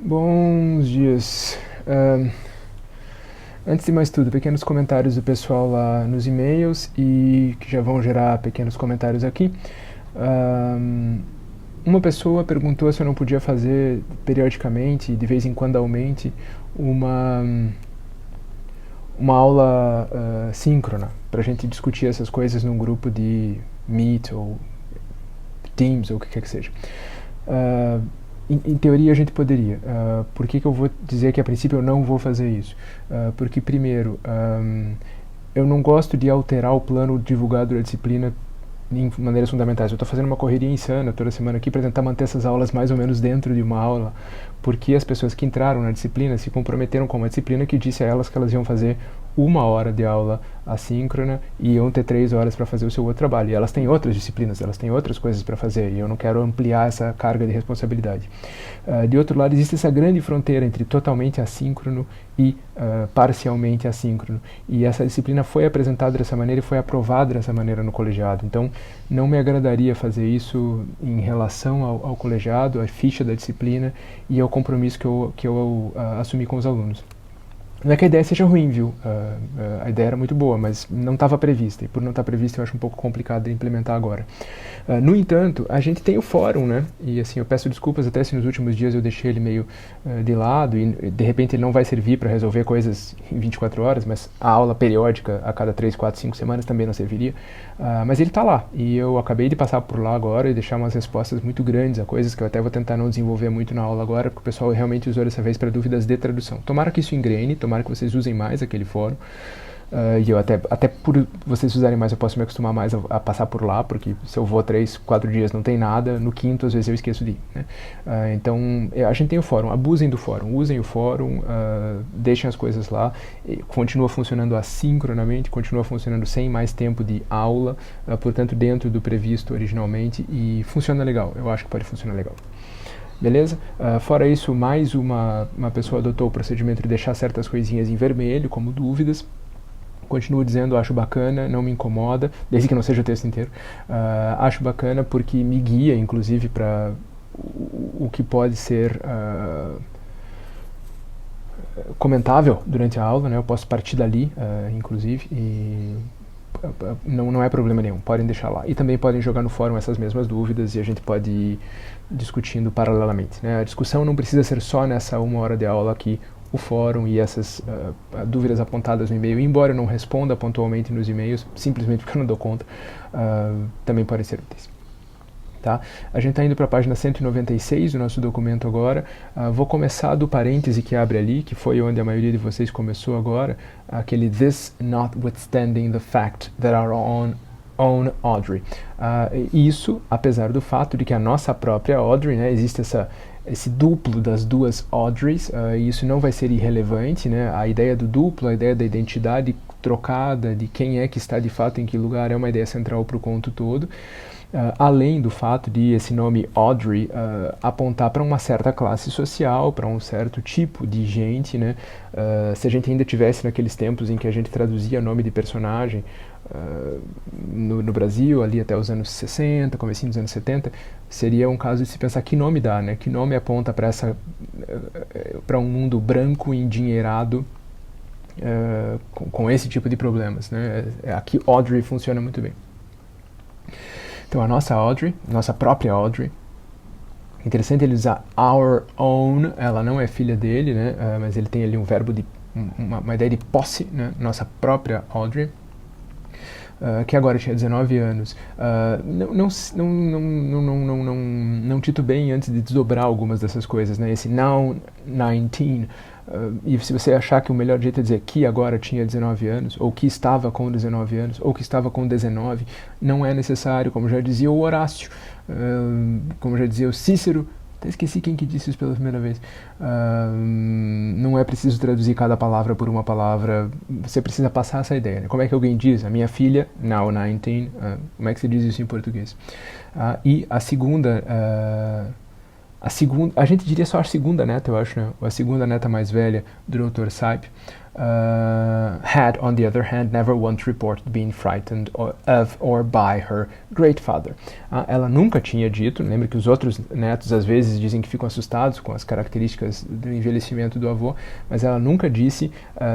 Bons dias. Antes de mais tudo, pequenos comentários do pessoal lá nos e-mails e que já vão gerar pequenos comentários aqui. Uma pessoa perguntou se eu não podia fazer periodicamente, de vez em quando aumente, uma, uma aula síncrona para a gente discutir essas coisas num grupo de Meet ou Teams ou o que quer que seja. Em teoria a gente poderia. Por que eu vou dizer que a princípio eu não vou fazer isso? Porque primeiro, eu não gosto de alterar o plano divulgado da disciplina em maneiras fundamentais. Eu estou fazendo uma correria insana toda semana aqui para tentar manter essas aulas mais ou menos dentro de uma aula, porque as pessoas que entraram na disciplina se comprometeram com uma disciplina que disse a elas que elas iam fazer 1 hora de aula assíncrona e iam ter 3 horas para fazer o seu outro trabalho. E elas têm outras disciplinas, elas têm outras coisas para fazer, e eu não quero ampliar essa carga de responsabilidade. De outro lado, existe essa grande fronteira entre totalmente assíncrono e parcialmente assíncrono. E essa disciplina foi apresentada dessa maneira e foi aprovada dessa maneira no colegiado. Então, não me agradaria fazer isso em relação ao colegiado, à ficha da disciplina e ao compromisso que eu assumi com os alunos. Não é que a ideia seja ruim, viu? A ideia era muito boa, mas não estava prevista. E por não estar prevista, eu acho um pouco complicado de implementar agora. No entanto, a gente tem o fórum, né? E assim, eu peço desculpas até se nos últimos dias eu deixei ele meio de lado e de repente ele não vai servir para resolver coisas em 24 horas, mas a aula periódica a cada 3, 4, 5 semanas também não serviria. Mas ele está lá. E eu acabei de passar por lá agora e deixar umas respostas muito grandes a coisas que eu até vou tentar não desenvolver muito na aula agora, porque o pessoal realmente usou dessa vez para dúvidas de tradução. Tomara que isso engrene, tomara que vocês usem mais aquele fórum. E eu até por vocês usarem mais, eu posso me acostumar mais a passar por lá, porque se eu vou 3, 4 dias não tem nada, no quinto às vezes eu esqueço de ir, né? Então a gente tem o fórum, abusem do fórum, usem o fórum, deixem as coisas lá, continua funcionando assincronamente, continua funcionando sem mais tempo de aula, portanto dentro do previsto originalmente, e funciona legal, eu acho que pode funcionar legal. Beleza? Fora isso, mais uma pessoa adotou o procedimento de deixar certas coisinhas em vermelho, como dúvidas. Continuo dizendo, acho bacana, não me incomoda, desde que não seja o texto inteiro. Acho bacana porque me guia, inclusive, para o que pode ser comentável durante a aula, né? Eu posso partir dali, inclusive, e não é problema nenhum, podem deixar lá. E também podem jogar no fórum essas mesmas dúvidas e a gente pode ir discutindo paralelamente, né? A discussão não precisa ser só nessa 1 hora de aula aqui, o fórum e essas dúvidas apontadas no e-mail, embora eu não responda pontualmente nos e-mails, simplesmente porque eu não dou conta, também podem ser úteis. Tá? A gente está indo para a página 196 do nosso documento agora. Vou começar do parêntese que abre ali, que foi onde a maioria de vocês começou agora, aquele "this notwithstanding the fact that our own Audrey". Isso, apesar do fato de que a nossa própria Audrey, né, existe esse duplo das duas Audreys, e isso não vai ser irrelevante, né? A ideia do duplo, a ideia da identidade trocada, de quem é que está de fato em que lugar, é uma ideia central para o conto todo. Além do fato de esse nome Audrey apontar para uma certa classe social, para um certo tipo de gente, né? Se a gente ainda tivesse naqueles tempos em que a gente traduzia nome de personagem no Brasil, ali até os anos 60, comecinho dos anos 70, seria um caso de se pensar que nome dá, né? Que nome aponta para um mundo branco e endinheirado com esse tipo de problemas, né? Aqui Audrey funciona muito bem. Então a nossa Audrey, nossa própria Audrey, interessante ele usar our own, ela não é filha dele, né? Mas ele tem ali um verbo de uma ideia de posse, né? Nossa própria Audrey, que agora tinha 19 anos. Não titubeiem antes de desdobrar algumas dessas coisas, né? Esse now 19. E se você achar que o melhor jeito é dizer que agora tinha 19 anos, ou que estava com 19 anos, ou que estava com 19, não é necessário, como já dizia o Horácio, como já dizia o Cícero, até esqueci quem que disse isso pela primeira vez. Não é preciso traduzir cada palavra por uma palavra, você precisa passar essa ideia, né? Como é que alguém diz? A minha filha, now 19, como é que se diz isso em português? E a segunda... a gente diria só a segunda neta, eu acho, né? A segunda neta mais velha do Dr. Saip, had, on the other hand, never once reported being frightened of or by her great father. Ela nunca tinha dito, lembra que os outros netos às vezes dizem que ficam assustados com as características do envelhecimento do avô, mas ela nunca disse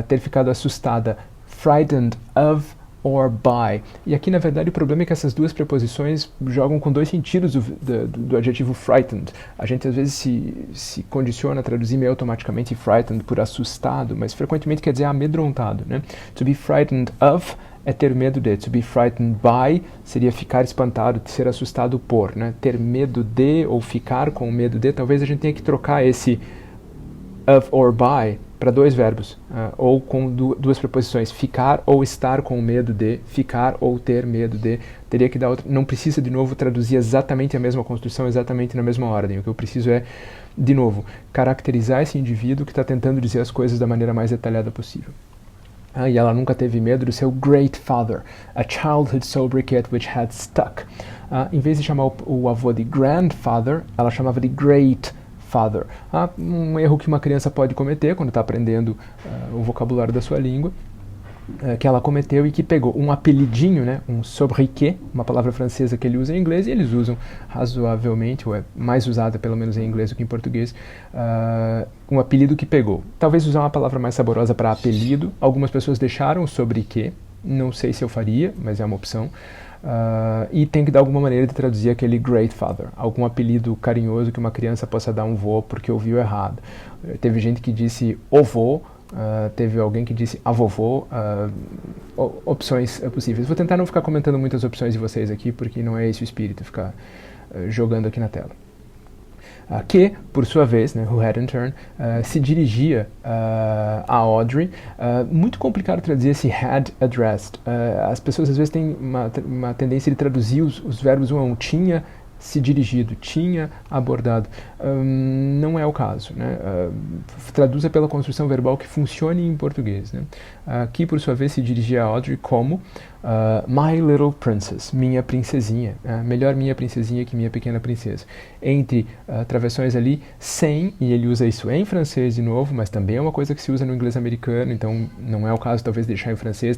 ter ficado assustada, frightened of or by. E aqui, na verdade, o problema é que essas duas preposições jogam com dois sentidos do adjetivo frightened. A gente, às vezes, se condiciona a traduzir meio automaticamente frightened por assustado, mas frequentemente quer dizer amedrontado, né? To be frightened of é ter medo de. To be frightened by seria ficar espantado, ser assustado por, né? Ter medo de ou ficar com medo de. Talvez a gente tenha que trocar esse of or by para dois verbos, ou com duas preposições, ficar ou estar com medo de, ficar ou ter medo de, teria que dar outra, não precisa de novo traduzir exatamente a mesma construção, exatamente na mesma ordem, o que eu preciso é, de novo, caracterizar esse indivíduo que está tentando dizer as coisas da maneira mais detalhada possível. E ela nunca teve medo do seu great father, a childhood sobriquet which had stuck. Em vez de chamar o avô de grandfather, ela chamava de great father. Um erro que uma criança pode cometer quando está aprendendo o vocabulário da sua língua, que ela cometeu e que pegou um apelidinho, né, um sobriquet, uma palavra francesa que ele usa em inglês, e eles usam razoavelmente, ou é mais usada pelo menos em inglês do que em português, um apelido que pegou. Talvez usar uma palavra mais saborosa para apelido, algumas pessoas deixaram o sobriquet, não sei se eu faria, mas é uma opção. E tem que dar alguma maneira de traduzir aquele great father, algum apelido carinhoso que uma criança possa dar um vô porque ouviu errado. Teve gente que disse ovô, teve alguém que disse avovô, opções possíveis. Vou tentar não ficar comentando muitas opções de vocês aqui, porque não é esse o espírito, ficar jogando aqui na tela. Que, por sua vez, né, who had in turn, se dirigia a Audrey. Muito complicado traduzir esse had addressed. As pessoas às vezes têm uma tendência de traduzir os verbos um a um. Tinha se dirigido, tinha abordado. Não é o caso, né? Traduza pela construção verbal que funcione em português, né? Aqui, por sua vez, se dirigia a Audrey como My Little Princess, minha princesinha. Melhor minha princesinha que minha pequena princesa. Entre travessões ali, sem, e ele usa isso em francês de novo, mas também é uma coisa que se usa no inglês americano, então não é o caso, talvez, deixar em francês.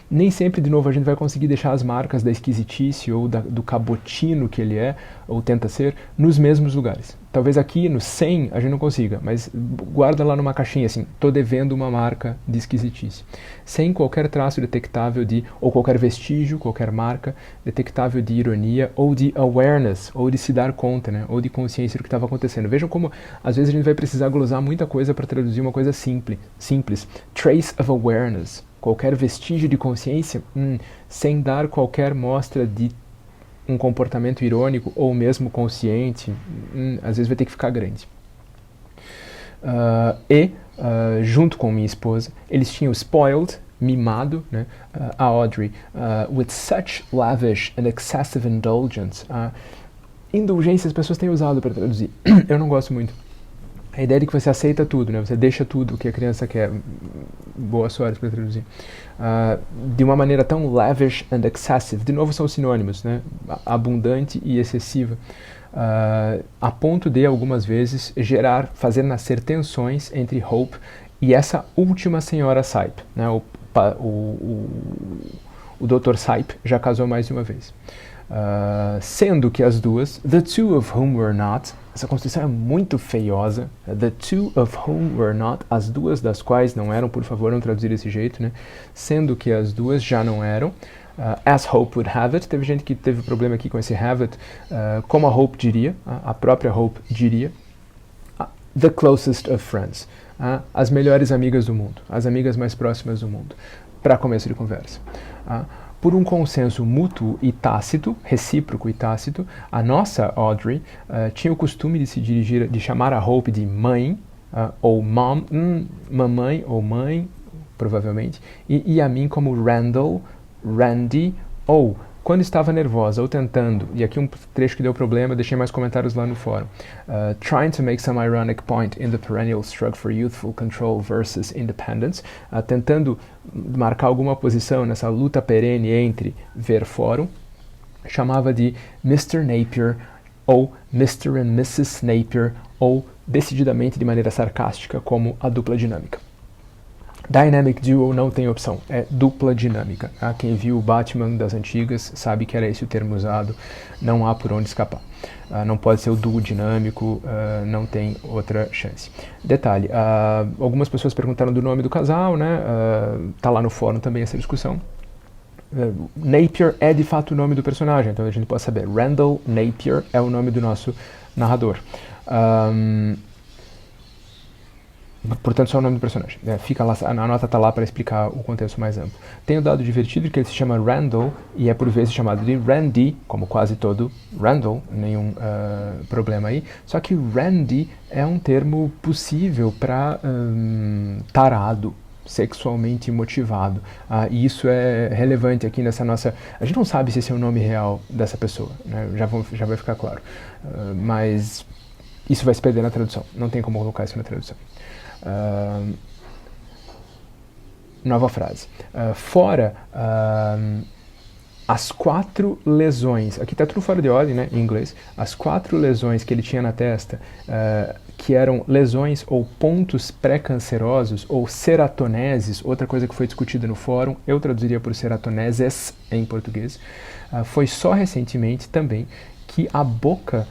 Nem sempre, de novo, a gente vai conseguir deixar as marcas da esquisitice ou do cabotino que ele é, ou tenta ser, nos mesmos lugares. Talvez aqui, no sem, a gente não consiga, mas guarda lá numa caixinha assim, tô devendo uma marca de esquisitice. Sem qualquer traço detectável ou qualquer vestígio, qualquer marca detectável de ironia, ou de awareness, ou de se dar conta, né, ou de consciência do que estava acontecendo. Vejam como, às vezes, a gente vai precisar glosar muita coisa para traduzir uma coisa simples. Trace of awareness. Qualquer vestígio de consciência, sem dar qualquer mostra de um comportamento irônico ou mesmo consciente, às vezes vai ter que ficar grande. Junto com minha esposa, eles tinham spoiled, mimado, né, a Audrey, with such lavish and excessive indulgence. Indulgência as pessoas têm usado para traduzir. Eu não gosto muito. A ideia de que você aceita tudo, né? Você deixa tudo o que a criança quer. Boa sorte para traduzir. De uma maneira tão lavish and excessive. De novo são sinônimos, né? Abundante e excessiva. A ponto de, algumas vezes, fazer nascer tensões entre Hope e essa última senhora Sipe, né? O Dr. Sipe já casou mais de uma vez. Sendo que as duas, the two of whom were not, essa construção é muito feiosa, the two of whom were not, as duas das quais não eram, por favor, não traduzir desse jeito, né? Sendo que as duas já não eram, as Hope would have it, teve gente que teve problema aqui com esse have it, como a Hope diria, a própria Hope diria, the closest of friends, as melhores amigas do mundo, as amigas mais próximas do mundo, para começo de conversa. Por um consenso mútuo e tácito, recíproco e tácito, a nossa Audrey tinha o costume de chamar a Hope de mãe, ou mom, mamãe ou mãe, provavelmente, e a mim como Randall, Randy, ou quando estava nervosa ou tentando, e aqui um trecho que deu problema, deixei mais comentários lá no fórum, trying to make some ironic point in the perennial struggle for youthful control versus independence, tentando marcar alguma posição nessa luta perene entre ver fórum, chamava de Mr. Napier, ou Mr. and Mrs. Napier, ou decididamente de maneira sarcástica, como a dupla dinâmica. Dynamic Duo não tem opção, é dupla dinâmica. Tá? Quem viu o Batman das antigas sabe que era esse o termo usado, não há por onde escapar. Não pode ser o duo dinâmico, não tem outra chance. Detalhe, algumas pessoas perguntaram do nome do casal, né? Tá lá no fórum também essa discussão. Napier é de fato o nome do personagem, então a gente pode saber. Randall Napier é o nome do nosso narrador. Portanto, só o nome do personagem. Fica lá, a nota está lá para explicar o contexto mais amplo. Tem o dado divertido que ele se chama Randall e é por vezes chamado de Randy, como quase todo Randall, nenhum problema aí. Só que Randy é um termo possível para tarado, sexualmente motivado. E isso é relevante aqui nessa nossa... A gente não sabe se esse é o nome real dessa pessoa, né? Já vai ficar claro. Mas isso vai se perder na tradução. Não tem como colocar isso na tradução. Nova frase. Fora as 4 lesões, aqui está tudo fora de ordem, né, em inglês, as 4 lesões que ele tinha na testa, que eram lesões ou pontos pré-cancerosos ou ceratoneses, outra coisa que foi discutida no fórum, eu traduziria por ceratoneses em português, foi só recentemente também que a boca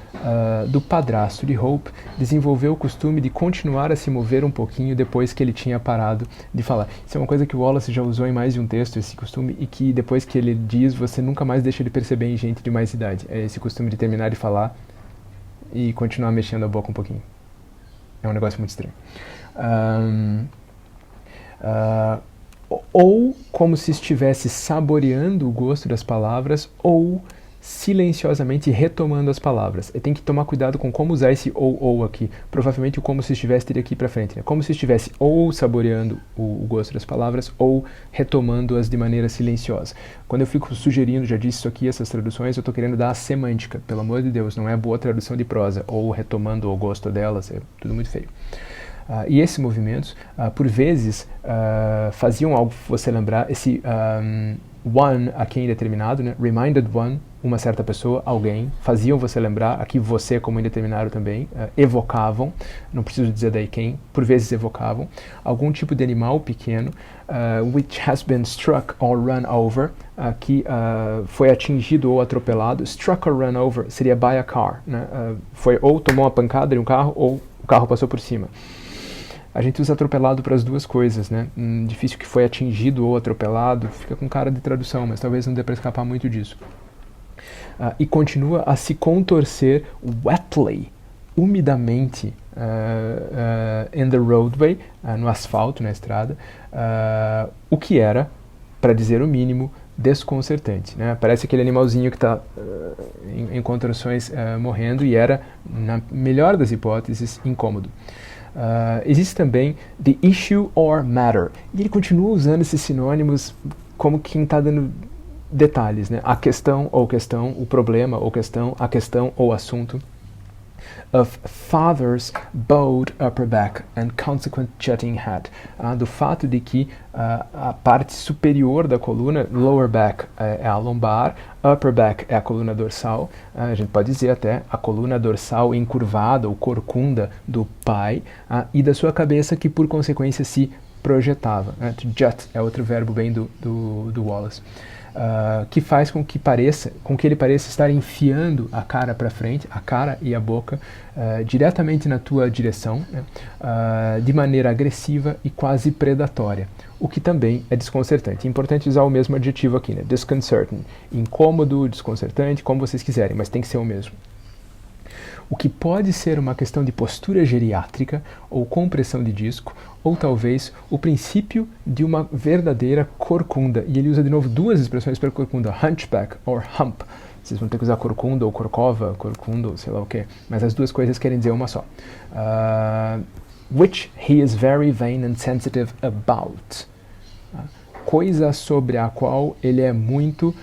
do padrasto de Hope desenvolveu o costume de continuar a se mover um pouquinho depois que ele tinha parado de falar. Isso é uma coisa que o Wallace já usou em mais de um texto, esse costume, e que depois que ele diz, você nunca mais deixa de perceber em gente de mais idade. É esse costume de terminar de falar e continuar mexendo a boca um pouquinho. É um negócio muito estranho. Ou como se estivesse saboreando o gosto das palavras, ou silenciosamente retomando as palavras. Tem que tomar cuidado com como usar esse ou aqui. Provavelmente o como se estivesse teria aqui para frente. Né? Como se estivesse ou saboreando o gosto das palavras ou retomando-as de maneira silenciosa. Quando eu fico sugerindo, já disse isso aqui, essas traduções, eu estou querendo dar a semântica. Pelo amor de Deus, não é boa tradução de prosa. Ou retomando o gosto delas, é tudo muito feio. E esses movimentos, por vezes, faziam algo você lembrar, esse one a quem indeterminado, né? Reminded one, uma certa pessoa, alguém, faziam você lembrar, aqui você como indeterminado também, evocavam, não preciso dizer daí quem, por vezes evocavam, algum tipo de animal pequeno, which has been struck or run over, que foi atingido ou atropelado. Struck or run over seria by a car, né? Foi ou tomou uma pancada de um carro ou o carro passou por cima. A gente usa atropelado para as duas coisas, né? Difícil que foi atingido ou atropelado, fica com cara de tradução, mas talvez não dê para escapar muito disso. E continua a se contorcer wetly, umidamente, in the roadway, no asfalto, na estrada, o que era, para dizer o mínimo, desconcertante. Né? Parece aquele animalzinho que está em contorções morrendo e era, na melhor das hipóteses, incômodo. Existe também the issue or matter. E ele continua usando esses sinônimos como quem está dando detalhes, né? A questão ou questão, o problema ou questão, a questão ou assunto. Of father's bowed upper back and consequent jutting head. Do fato de que a parte superior da coluna, lower back é a lombar, upper back é a coluna dorsal, a gente pode dizer até a coluna dorsal encurvada ou corcunda do pai, e da sua cabeça que por consequência se projetava. To jut é outro verbo bem do Wallace. Que faz com que ele pareça estar enfiando a cara para frente, a cara e a boca, diretamente na tua direção, né? De maneira agressiva e quase predatória, o que também é desconcertante. É importante usar o mesmo adjetivo aqui, né? Disconcerting, incômodo, desconcertante, como vocês quiserem, mas tem que ser o mesmo. O que pode ser uma questão de postura geriátrica ou compressão de disco, ou talvez o princípio de uma verdadeira corcunda. E ele usa de novo duas expressões para corcunda, hunchback or hump. Vocês vão ter que usar corcunda ou corcova, corcunda ou sei lá o que, mas as duas coisas querem dizer uma só. Which he is very vain and sensitive about. Coisa sobre a qual ele é muito...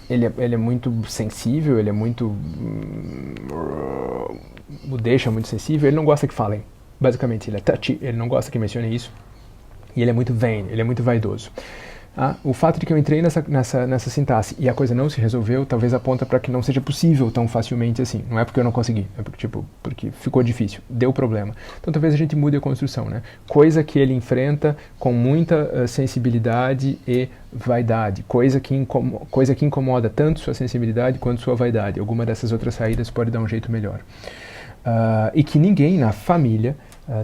Ele é muito sensível, ele é muito... o deixa muito sensível, ele não gosta que falem. Basicamente, ele é touchy, ele não gosta que mencionem isso. E ele é muito vain, ele é muito vaidoso. O fato de que eu entrei nessa sintaxe e a coisa não se resolveu, talvez aponta para que não seja possível tão facilmente assim. Não é porque eu não consegui, é porque ficou difícil, deu problema. Então talvez a gente mude a construção, né? Coisa que ele enfrenta com muita sensibilidade e vaidade. Coisa que incomoda tanto sua sensibilidade quanto sua vaidade. Alguma dessas outras saídas pode dar um jeito melhor. E que ninguém na família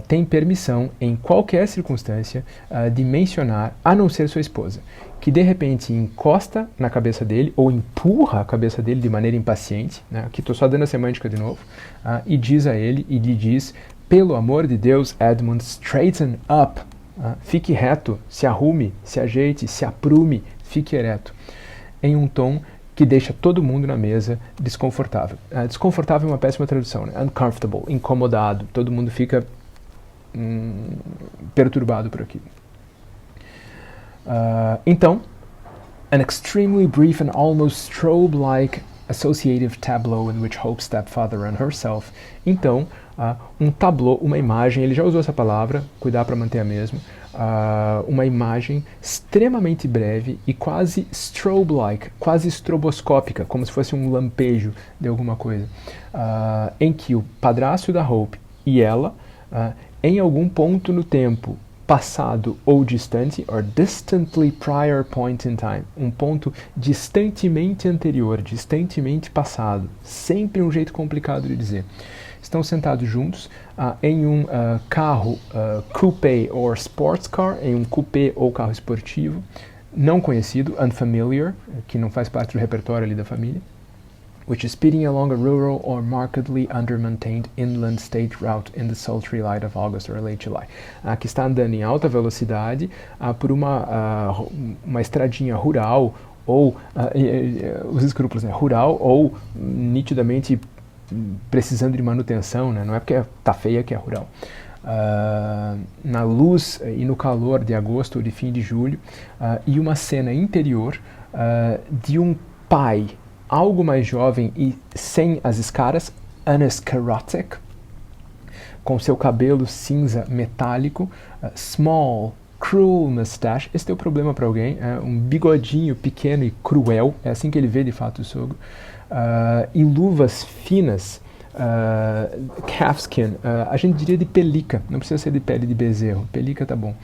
tem permissão, em qualquer circunstância, de mencionar, a não ser sua esposa, que de repente encosta na cabeça dele, ou empurra a cabeça dele de maneira impaciente, né? Aqui estou só dando a semântica de novo, e diz a ele, e lhe diz, pelo amor de Deus, Edmund, straighten up, fique reto, se arrume, se ajeite, se aprume, fique ereto, em um tom que deixa todo mundo na mesa desconfortável. Desconfortável é uma péssima tradução, né? Uncomfortable, incomodado, todo mundo fica perturbado por aquilo. Então, an extremely brief and almost strobe-like associative tableau in which Hope's stepfather and herself. Então, um tableau, uma imagem, ele já usou essa palavra, cuidar para manter a mesma, uma imagem extremamente breve e quase strobe-like, quase estroboscópica, como se fosse um lampejo de alguma coisa, em que o padrasto da Hope e ela, em algum ponto no tempo, passado ou distante, or distantly prior point in time, um ponto distantemente anterior, distantemente passado, sempre um jeito complicado de dizer. Estão sentados juntos em um carro coupé ou sports car, em um coupé ou carro esportivo, não conhecido, unfamiliar, que não faz parte do repertório ali da família, which is speeding along a rural or markedly under-maintained inland state route in the sultry light of August or late July. Que está andando em alta velocidade por uma estradinha rural, ou, os escrúpulos, né, rural ou nitidamente precisando de manutenção, né, não é porque está feia que é rural. Na luz e no calor de agosto ou de fim de julho, e uma cena interior de um pai algo mais jovem e sem as escaras, anescarotic, com seu cabelo cinza metálico, small, cruel mustache. Esse é o problema para alguém, um bigodinho pequeno e cruel, é assim que ele vê de fato o sogro, e luvas finas, calfskin, a gente diria de pelica, não precisa ser de pele de bezerro, pelica tá bom,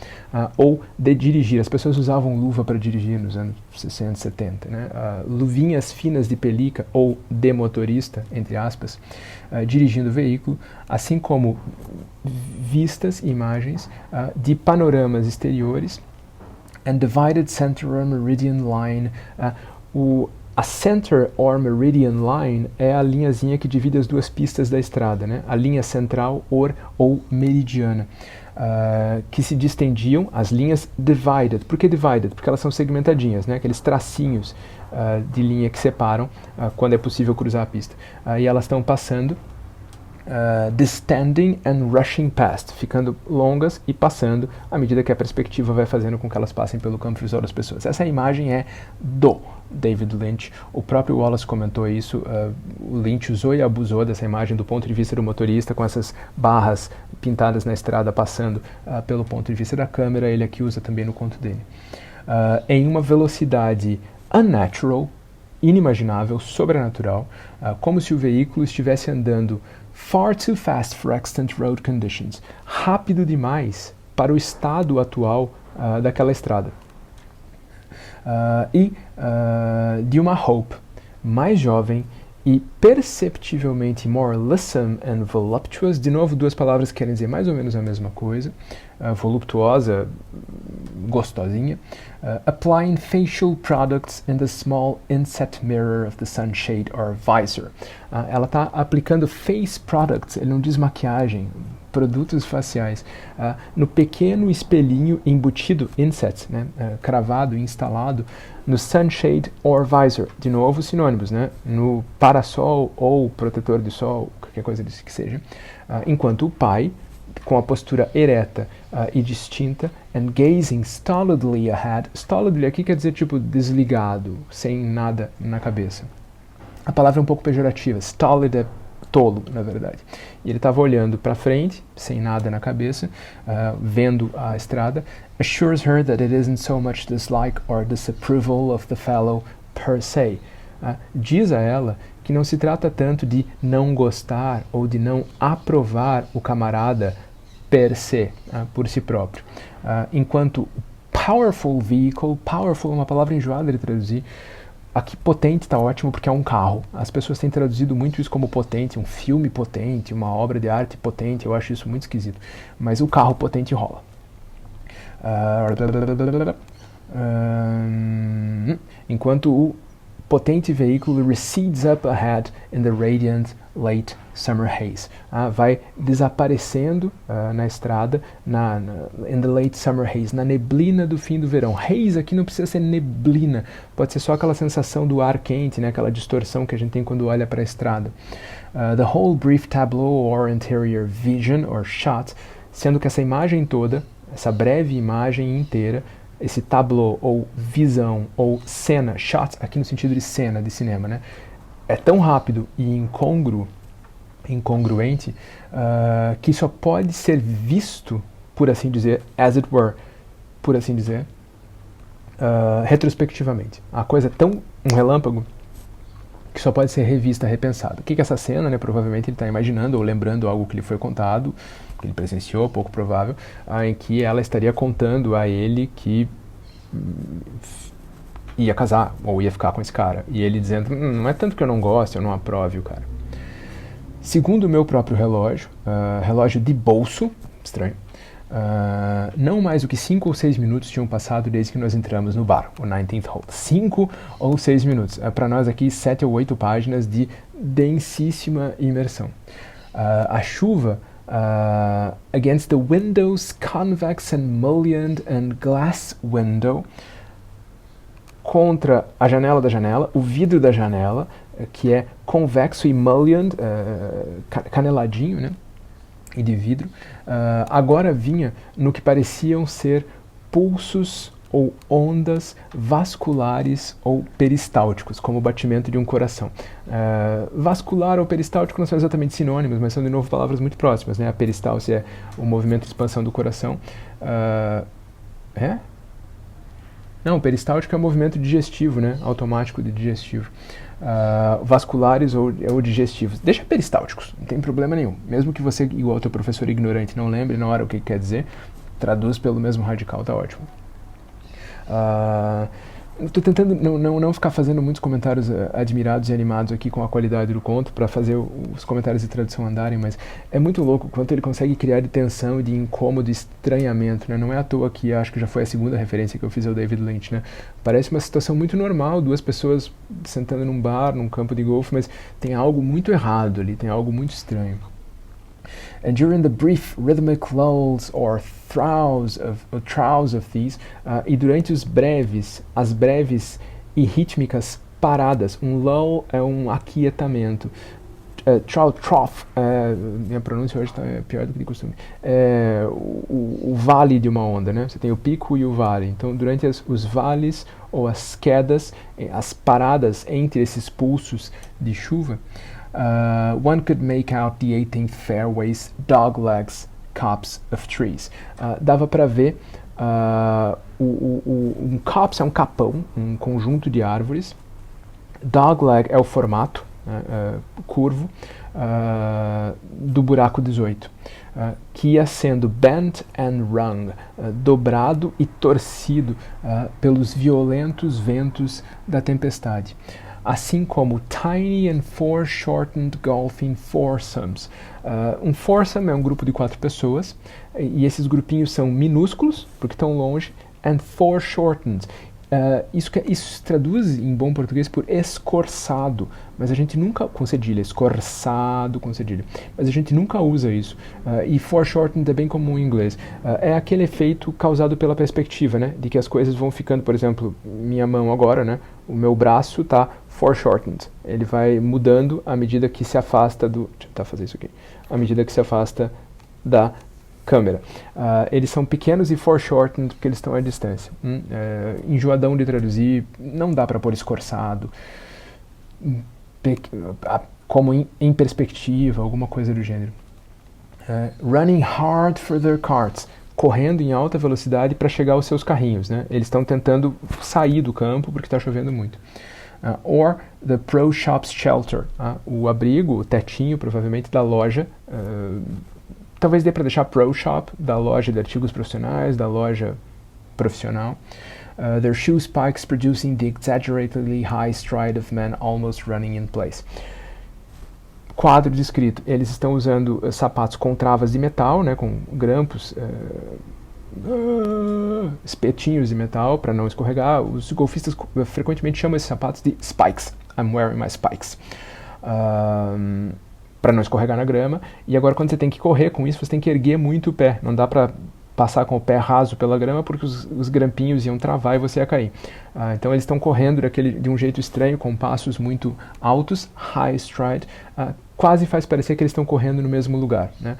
ou de dirigir, as pessoas usavam luva para dirigir nos anos 60, 70, né? Luvinhas finas de pelica ou de motorista, entre aspas, dirigindo o veículo, assim como vistas, imagens de panoramas exteriores, and divided center or meridian line, a center or meridian line é a linhazinha que divide as duas pistas da estrada, né? A linha central ou meridiana, que se distendiam, as linhas divided. Por que divided? Porque elas são segmentadinhas, né? Aqueles tracinhos de linha que separam quando é possível cruzar a pista. E elas estão passando, distending and rushing past, ficando longas e passando à medida que a perspectiva vai fazendo com que elas passem pelo campo visual das pessoas. Essa imagem é do David Lynch. O próprio Wallace comentou isso. O Lynch usou e abusou dessa imagem do ponto de vista do motorista, com essas barras pintadas na estrada passando pelo ponto de vista da câmera. Ele aqui usa também no conto dele. Em uma velocidade unnatural, inimaginável, sobrenatural, como se o veículo estivesse andando far too fast for extant road conditions, rápido demais para o estado atual daquela estrada. De uma Hope mais jovem e perceptivelmente more lissom and voluptuous. De novo, duas palavras que querem dizer mais ou menos a mesma coisa. Voluptuosa, gostosinha. Applying facial products in the small inset mirror of the sunshade or visor. Ela está aplicando face products, ele não diz maquiagem, produtos faciais, no pequeno espelhinho embutido, inset, né, cravado, instalado, no sunshade or visor, de novo sinônimos, né, no parasol ou protetor de sol, qualquer coisa disso que seja, enquanto o pai, com a postura ereta e distinta, and gazing stolidly ahead. Stolidly aqui quer dizer tipo desligado, sem nada na cabeça. A palavra é um pouco pejorativa, stolid é tolo, na verdade. E ele estava olhando para frente, sem nada na cabeça, vendo a estrada. Assures her that it isn't so much dislike or disapproval of the fellow per se. Diz a ela que não se trata tanto de não gostar ou de não aprovar o camarada per se, por si próprio. Enquanto powerful vehicle, powerful é uma palavra enjoada de traduzir. Aqui potente está ótimo porque é um carro. As pessoas têm traduzido muito isso como potente, um filme potente, uma obra de arte potente. Eu acho isso muito esquisito. Mas o carro potente rola. Enquanto o potente veículo recedes up ahead in the radiant late summer haze. Vai desaparecendo na estrada, in the late summer haze, na neblina do fim do verão. Haze aqui não precisa ser neblina, pode ser só aquela sensação do ar quente, né, aquela distorção que a gente tem quando olha para a estrada. The whole brief tableau or interior vision or shot, sendo que essa imagem toda, essa breve imagem inteira, esse tableau, ou visão, ou cena, shot, aqui no sentido de cena, de cinema, né? É tão rápido e incongruente que só pode ser visto, por assim dizer, as it were, por assim dizer, retrospectivamente. A coisa é tão um relâmpago que só pode ser revista, repensada. O que é essa cena, né? Provavelmente ele está imaginando ou lembrando algo que lhe foi contado, que ele presenciou, pouco provável, em que ela estaria contando a ele que ia casar ou ia ficar com esse cara. E ele dizendo, não é tanto que eu não gosto, eu não aprove o cara. Segundo o meu próprio relógio, relógio de bolso, estranho, não mais do que 5 ou 6 minutos tinham passado desde que nós entramos no bar, o 19th Hole. 5 ou 6 minutos. Para nós aqui, 7 ou 8 páginas de densíssima imersão. A chuva against the window's convex and mullioned and glass window, contra a janela da janela, o vidro da janela, que é convexo e mullioned, caneladinho, né? E de vidro, agora vinha no que pareciam ser pulsos ou ondas vasculares ou peristálticos, como o batimento de um coração. Vascular ou peristáltico não são exatamente sinônimos, mas são de novo palavras muito próximas, né? A peristálse é o movimento de expansão do coração. Não, o peristáltico é o movimento digestivo, né? Automático de digestivo. Vasculares ou digestivos. Deixa peristálticos, não tem problema nenhum. Mesmo que você, igual o teu professor ignorante, não lembre na hora o que quer dizer, traduz pelo mesmo radical, tá ótimo. Estou tentando não ficar fazendo muitos comentários admirados e animados aqui com a qualidade do conto para fazer os comentários de tradução andarem, mas é muito louco o quanto ele consegue criar de tensão, de incômodo, de estranhamento, né? Não é à toa que acho que já foi a segunda referência que eu fiz ao David Lynch, né? Parece uma situação muito normal, duas pessoas sentando num bar, num campo de golfe, mas tem algo muito errado ali, tem algo muito estranho. And during the brief rhythmic lulls or troughs of these, e durante as breves e rítmicas paradas, um lull é um aquietamento. Trough, minha pronúncia hoje está pior do que de costume, o vale de uma onda, né? Você tem o pico e o vale. Então, durante os vales ou as quedas, as paradas entre esses pulsos de chuva, one could make out the 18th fairway's doglegs copse of trees. Dava para ver um copse é um capão, um conjunto de árvores. Dogleg é o formato curvo do buraco 18, que ia sendo bent and wrung, dobrado e torcido pelos violentos ventos da tempestade. Assim como tiny and foreshortened golfing foursomes. Um foursome é um grupo de 4 pessoas, e esses grupinhos são minúsculos, porque estão longe, and foreshortened. Isso se traduz em bom português por escorçado, mas a gente nunca, com cedilha, escorçado com cedilha, mas a gente nunca usa isso. E foreshortened é bem comum em inglês. É aquele efeito causado pela perspectiva, né, de que as coisas vão ficando, por exemplo, minha mão agora, né, o meu braço está foreshortened. Ele vai mudando à medida que se afasta do... Deixa eu tentar fazer isso aqui. À medida que se afasta da câmera. Eles são pequenos e foreshortened porque eles estão à distância. Enjoadão de traduzir, não dá para pôr escorçado, como em perspectiva, alguma coisa do gênero. Running hard for their carts, correndo em alta velocidade para chegar aos seus carrinhos, né? Eles estão tentando sair do campo porque está chovendo muito. Or the pro shop's shelter, o abrigo, o tetinho, provavelmente, da loja. Talvez dê para deixar pro shop, da loja de artigos profissionais, da loja profissional. Their shoe spikes producing the exaggeratedly high stride of men almost running in place. Quadro descrito, eles estão usando sapatos com travas de metal, né, com grampos, espetinhos de metal para não escorregar. Os golfistas frequentemente chamam esses sapatos de spikes. I'm wearing my spikes. Para não escorregar na grama. E agora, quando você tem que correr com isso, você tem que erguer muito o pé. Não dá para passar com o pé raso pela grama porque os grampinhos iam travar e você ia cair. Então eles estão correndo de um jeito estranho, com passos muito altos, high stride, quase faz parecer que eles estão correndo no mesmo lugar, né?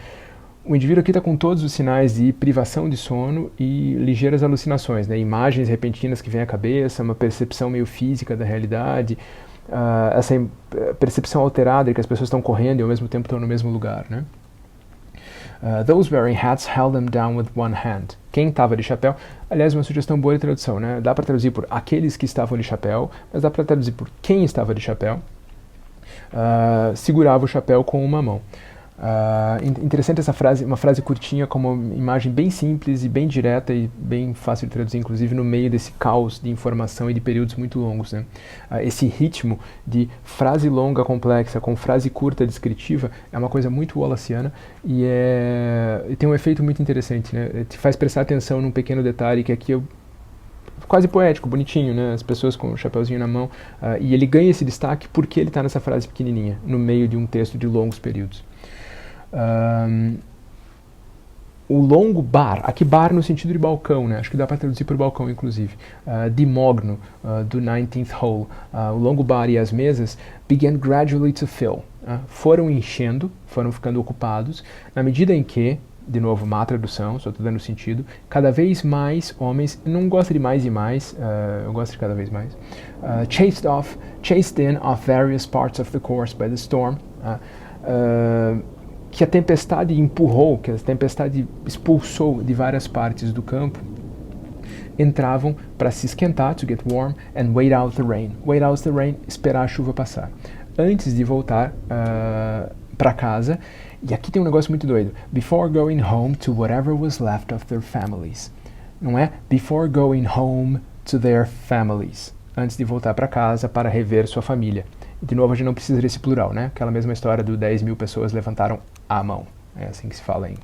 O indivíduo aqui está com todos os sinais de privação de sono e ligeiras alucinações, né? Imagens repentinas que vêm à cabeça, uma percepção meio física da realidade, essa percepção alterada de que as pessoas estão correndo e ao mesmo tempo estão no mesmo lugar, né? Those wearing hats held them down with one hand. Quem estava de chapéu, aliás, uma sugestão boa de tradução, né? Dá para traduzir por aqueles que estavam de chapéu, mas dá para traduzir por quem estava de chapéu. Segurava o chapéu com uma mão. Interessante essa frase, uma frase curtinha com uma imagem bem simples e bem direta e bem fácil de traduzir, inclusive no meio desse caos de informação e de períodos muito longos, né? Esse ritmo de frase longa complexa com frase curta descritiva é uma coisa muito wallaciana e tem um efeito muito interessante, né? Te faz prestar atenção num pequeno detalhe que aqui quase poético, bonitinho, né? As pessoas com o chapeuzinho na mão, e ele ganha esse destaque porque ele está nessa frase pequenininha, no meio de um texto de longos períodos. O longo bar, aqui bar no sentido de balcão, né? Acho que dá para traduzir por balcão, inclusive. De Mogno, do 19th Hole, o longo bar e as mesas began gradually to fill. Foram enchendo, foram ficando ocupados, na medida em que, de novo, má tradução, só estou dando sentido, cada vez mais homens, não gosto de mais e mais, eu gosto de cada vez mais, chased in off various parts of the course by the storm, que a tempestade empurrou, que a tempestade expulsou de várias partes do campo, entravam para se esquentar, to get warm, and wait out the rain. Wait out the rain, esperar a chuva passar. Antes de voltar para casa, e aqui tem um negócio muito doido. Before going home to whatever was left of their families. Não é? Before going home to their families. Antes de voltar para casa para rever sua família. De novo, a gente não precisa desse plural, né? Aquela mesma história do 10.000 pessoas levantaram a mão. É assim que se fala em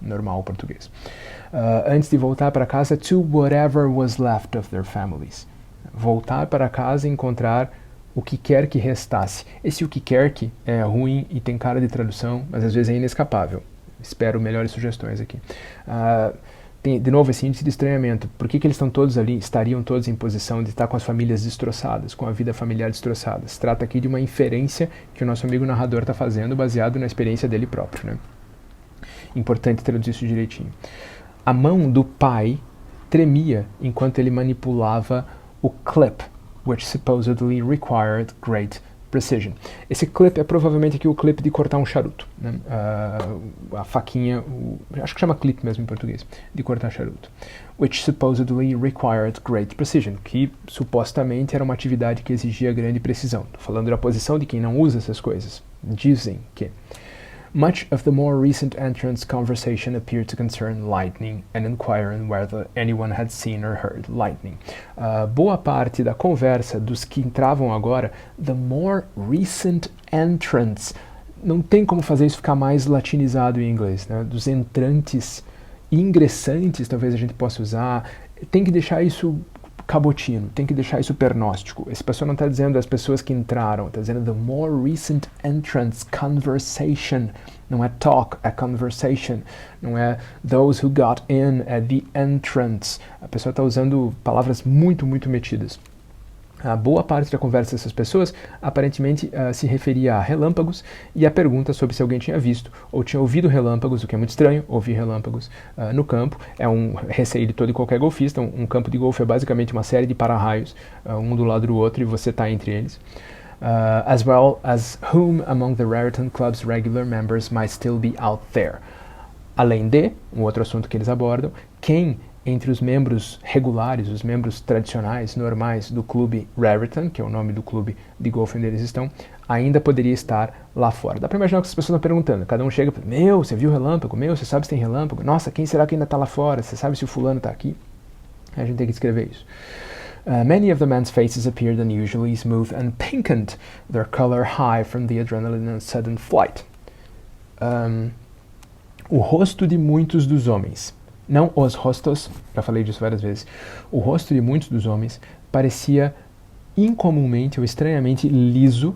normal português. Antes de voltar para casa, to whatever was left of their families. Voltar para casa e encontrar o que quer que restasse. Esse o que quer que é ruim e tem cara de tradução, mas às vezes é inescapável. Espero melhores sugestões aqui. Tem, de novo, esse índice de estranhamento. Por que eles estão todos ali, estariam todos em posição de estar com as famílias destroçadas, com a vida familiar destroçada? Se trata aqui de uma inferência que o nosso amigo narrador está fazendo, baseado na experiência dele próprio, né? Importante traduzir isso direitinho. A mão do pai tremia enquanto ele manipulava o clip, which supposedly required great precision. Esse clip é provavelmente aqui o clip de cortar um charuto, né? A faquinha, acho que chama clip mesmo em português, de cortar charuto. Which supposedly required great precision, que supostamente era uma atividade que exigia grande precisão. Estou falando da posição de quem não usa essas coisas. Dizem que much of the more recent entrants' conversation appeared to concern lightning and inquiring whether anyone had seen or heard lightning. Boa parte da conversa dos que entravam agora, the more recent entrants, não tem como fazer isso ficar mais latinizado em inglês, né? Dos entrantes, ingressantes, talvez a gente possa usar, tem que deixar isso cabotino, tem que deixar isso pernóstico. Esse pessoal não está dizendo as pessoas que entraram, está dizendo the more recent entrants, conversation, não é talk, é conversation, não é those who got in, é the entrants. A pessoa está usando palavras muito, muito metidas. A boa parte da conversa dessas pessoas aparentemente se referia a relâmpagos e a pergunta sobre se alguém tinha visto ou tinha ouvido relâmpagos, o que é muito estranho, ouvir relâmpagos no campo. É um receio de todo e qualquer golfista. Um campo de golfe é basicamente uma série de para-raios, um do lado do outro, e você está entre eles. As well as whom among the Raritan Club's regular members might still be out there. Além de, um outro assunto que eles abordam, quem entre os membros regulares, os membros tradicionais, normais do clube Raritan, que é o nome do clube de golfe onde eles estão, ainda poderia estar lá fora. Dá para imaginar o que as pessoas estão perguntando. Cada um chega e fala, meu, você viu relâmpago? Meu, você sabe se tem relâmpago? Nossa, quem será que ainda está lá fora? Você sabe se o fulano está aqui? A gente tem que escrever isso. Many of the men's faces appeared unusually smooth and pinkened, their color high from the adrenaline and sudden flight. O rosto de muitos dos homens, não os rostos, já falei disso várias vezes, o rosto de muitos dos homens parecia incomumente ou estranhamente liso,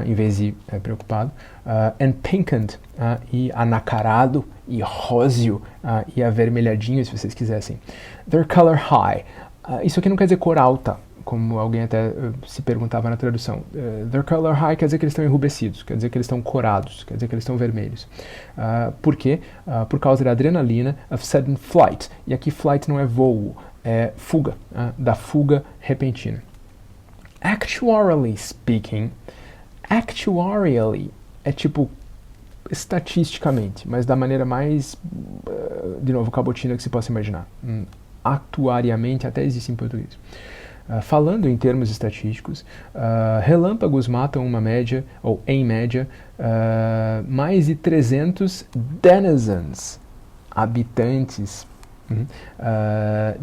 em vez de preocupado, and pinkened, e anacarado, e róseo, e avermelhadinho, se vocês quisessem. Their color high. Isso aqui não quer dizer cor alta, como alguém até se perguntava na tradução. Their color high quer dizer que eles estão enrubescidos, quer dizer que eles estão corados, quer dizer que eles estão vermelhos. Por quê? Por causa da adrenalina of sudden flight. E aqui flight não é voo, é fuga, da fuga repentina. Actuarially speaking, actuarially é tipo estatisticamente, mas da maneira mais, de novo, cabotina que se possa imaginar. Atuariamente até existe em português. Falando em termos estatísticos, relâmpagos matam uma média, ou em média, mais de 300 denizens, habitantes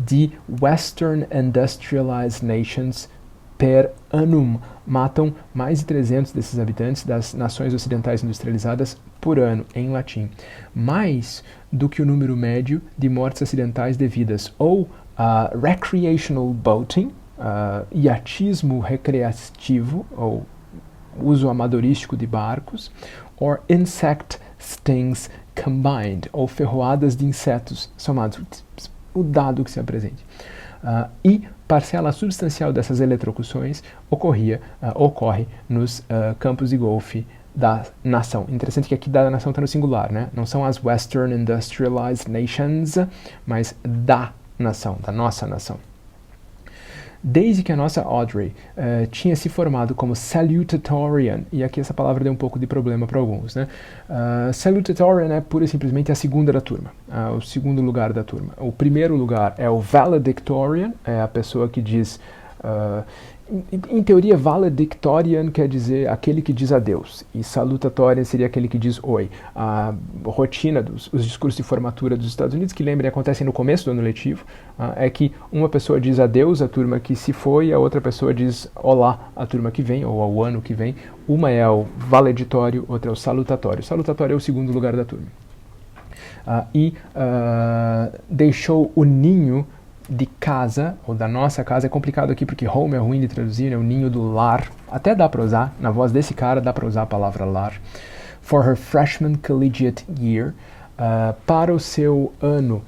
de Western Industrialized Nations per annum. Matam mais de 300 desses habitantes das nações ocidentais industrializadas por ano, em latim. Mais do que o número médio de mortes acidentais devidas ou a recreational boating, iatismo recreativo, ou uso amadorístico de barcos, or insect stings combined, ou ferroadas de insetos somados, o dado que se apresente. E parcela substancial dessas eletrocuções ocorre nos campos de golfe da nação. Interessante que aqui da nação está no singular, né? Não são as Western Industrialized Nations, mas da nação, da nossa nação. Desde que a nossa Audrey tinha se formado como salutatorian, e aqui essa palavra deu um pouco de problema para alguns, né? Salutatorian é pura e simplesmente a segunda da turma, o segundo lugar da turma. O primeiro lugar é o valedictorian, é a pessoa que diz... em teoria, valedictorian quer dizer aquele que diz adeus, e salutatorian seria aquele que diz oi. A rotina os discursos de formatura dos Estados Unidos, que lembrem, acontecem no começo do ano letivo, é que uma pessoa diz adeus à turma que se foi, e a outra pessoa diz olá à turma que vem, ou ao ano que vem. Uma é o valeditório, outra é o salutatório. O salutatório é o segundo lugar da turma. Deixou o ninho de casa, ou da nossa casa, é complicado aqui porque home é ruim de traduzir, é o ninho do lar. Até dá para usar, na voz desse cara dá para usar a palavra lar. For her freshman collegiate year, para o seu ano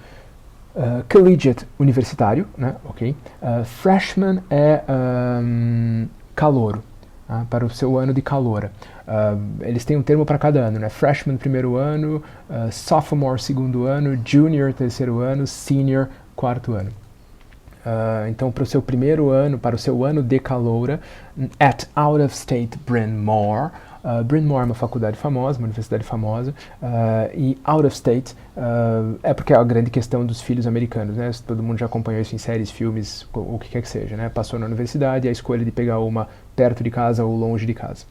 collegiate universitário, né? Ok. Freshman é calouro, para o seu ano de caloura. Eles têm um termo para cada ano, né? Freshman primeiro ano, sophomore segundo ano, junior terceiro ano, senior quarto ano. Então, para o seu primeiro ano, para o seu ano de caloura, at Out of State Bryn Mawr. Bryn Mawr é uma faculdade famosa, uma universidade famosa, e Out of State é porque é a grande questão dos filhos americanos, né? Todo mundo já acompanhou isso em séries, filmes, o que quer que seja, né? Passou na universidade, a escolha de pegar uma perto de casa ou longe de casa.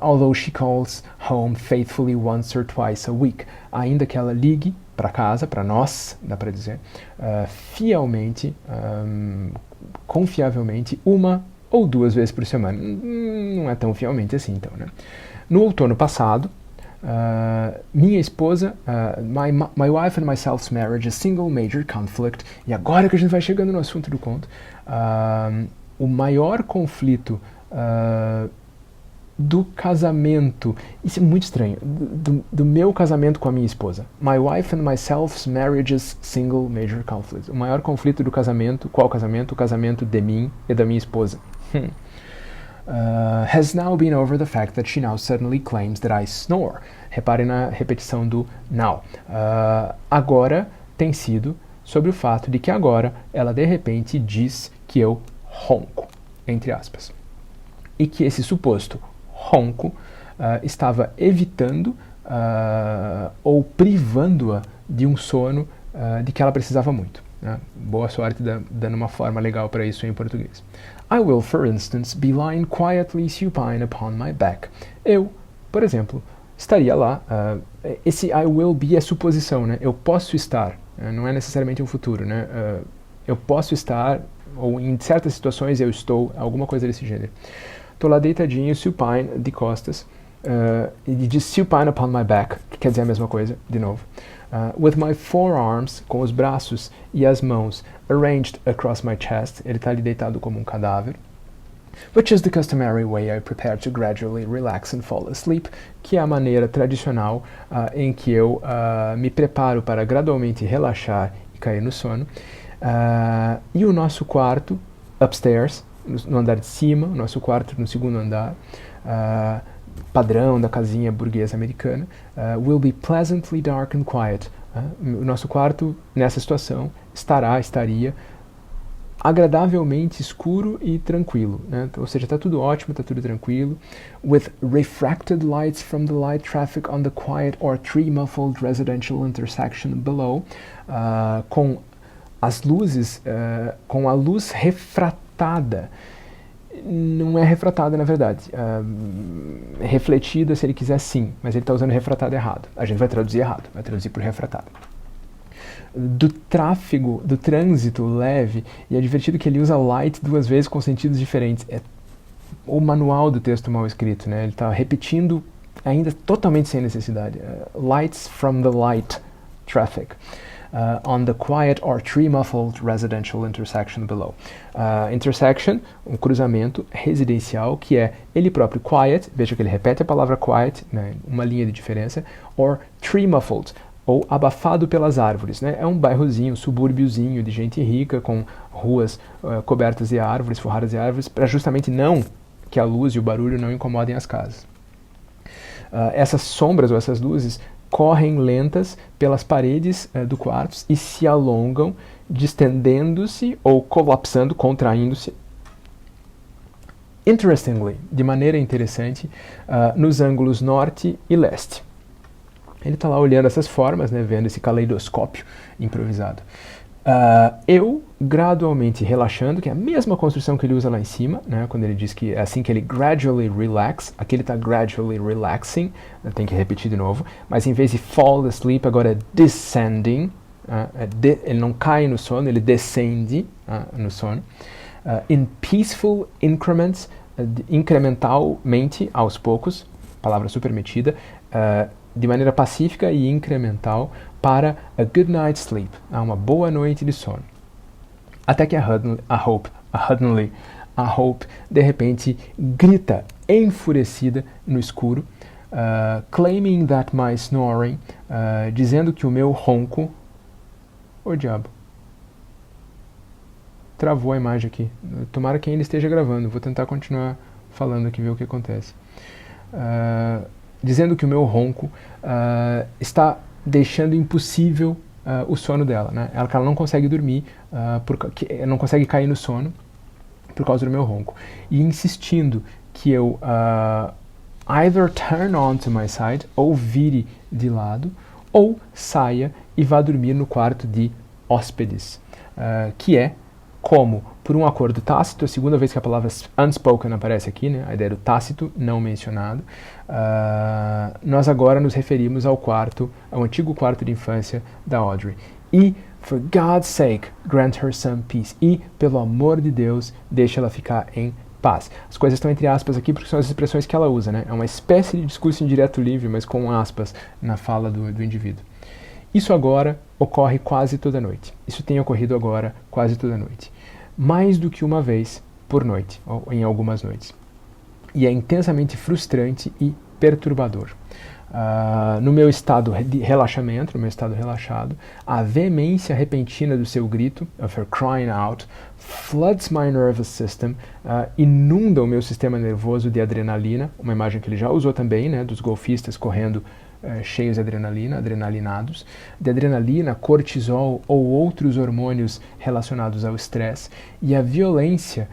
Although she calls home faithfully once or twice a week. Ainda que ela ligue para casa, para nós, dá para dizer, fielmente, confiavelmente, uma ou duas vezes por semana. Não é tão fielmente assim, então, né? No outono passado, minha esposa, my wife and myself's marriage, a single major conflict, e agora que a gente vai chegando no assunto do conto, o maior conflito do casamento, isso é muito estranho, do meu casamento com a minha esposa. My wife and myself's marriage's single major conflict. O maior conflito do casamento, qual casamento? O casamento de mim e da minha esposa. Has now been over the fact that she now suddenly claims that I snore. Reparem na repetição do now. Agora tem sido sobre o fato de que agora ela de repente diz que eu ronco, entre aspas. E que esse suposto ronco estava evitando ou privando-a de um sono de que ela precisava muito. Né? Boa sorte dando uma forma legal para isso em português. I will, for instance, be lying quietly supine upon my back. Eu, por exemplo, estaria lá. Esse I will be é suposição, né? Eu posso estar, não é necessariamente um futuro, né? Eu posso estar, ou em certas situações eu estou, alguma coisa desse gênero. Estou lá deitadinho, supine, de costas, e diz supine upon my back, que quer dizer a mesma coisa, de novo. With my forearms, com os braços e as mãos arranged across my chest, ele está ali deitado como um cadáver. Which is the customary way I prepare to gradually relax and fall asleep, que é a maneira tradicional em que eu me preparo para gradualmente relaxar e cair no sono. E o nosso quarto, upstairs, no andar de cima, o nosso quarto no segundo andar, padrão da casinha burguesa americana, will be pleasantly dark and quiet. O nosso quarto, nessa situação, estaria agradavelmente escuro e tranquilo, né? Ou seja, está tudo ótimo, está tudo tranquilo. With refracted lights from the light traffic on the quiet or tree-muffled residential intersection below, com as luzes, com a luz refratada. Não é refratada, na verdade. Refletida, se ele quiser, sim, mas ele está usando refratado errado. A gente vai traduzir errado, vai traduzir por refratado. Do tráfego, do trânsito leve, e é divertido que ele usa light duas vezes com sentidos diferentes. É o manual do texto mal escrito, né? Ele está repetindo ainda totalmente sem necessidade. Lights from the light traffic. On the quiet or tree-muffled residential intersection below. Intersection, um cruzamento residencial, que é ele próprio, quiet, veja que ele repete a palavra quiet, né, uma linha de diferença, or tree-muffled, ou abafado pelas árvores. Né? É um bairrozinho, um subúrbiozinho de gente rica, com ruas cobertas de árvores, forradas de árvores, para justamente não que a luz e o barulho não incomodem as casas. Essas sombras ou essas luzes correm lentas pelas paredes do quarto e se alongam, distendendo-se ou colapsando, contraindo-se. Interestingly, de maneira interessante, nos ângulos norte e leste. Ele está lá olhando essas formas, né, vendo esse caleidoscópio improvisado. Eu gradualmente relaxando, que é a mesma construção que ele usa lá em cima, né, quando ele diz que é assim que ele gradually relax, aqui ele está gradually relaxing, tem que repetir de novo, mas em vez de fall asleep, agora é descending, ele não cai no sono, ele descende no sono. In peaceful increments, incrementalmente, aos poucos, palavra super metida, de maneira pacífica e incremental, para a good night's sleep, uma boa noite de sono. Até que a Hope, de repente, grita enfurecida no escuro, claiming that my snoring, dizendo que o meu ronco... Ô diabo. Travou a imagem aqui. Tomara que ainda esteja gravando. Vou tentar continuar falando aqui, ver o que acontece. Dizendo que o meu ronco está deixando impossível o sono dela, né? Ela não consegue dormir, não consegue cair no sono por causa do meu ronco. E insistindo que eu either turn on to my side, ou vire de lado, ou saia e vá dormir no quarto de hóspedes, que é como, por um acordo tácito, a segunda vez que a palavra unspoken aparece aqui, né, a ideia do tácito, não mencionado, nós agora nos referimos ao antigo quarto de infância da Audrey. E, for God's sake, grant her some peace. E, pelo amor de Deus, deixa ela ficar em paz. As coisas estão entre aspas aqui porque são as expressões que ela usa, né? É uma espécie de discurso indireto livre, mas com aspas na fala do indivíduo. Isso agora ocorre quase toda noite. Isso tem ocorrido agora quase toda noite. Mais do que uma vez por noite, ou em algumas noites. E é intensamente frustrante e perturbador. No meu estado de relaxamento, no meu estado relaxado, a veemência repentina do seu grito, of her crying out, floods my nervous system, inunda o meu sistema nervoso de adrenalina, uma imagem que ele já usou também, né, dos golfistas correndo cheios de adrenalina, adrenalinados, de adrenalina, cortisol ou outros hormônios relacionados ao estresse, e a violência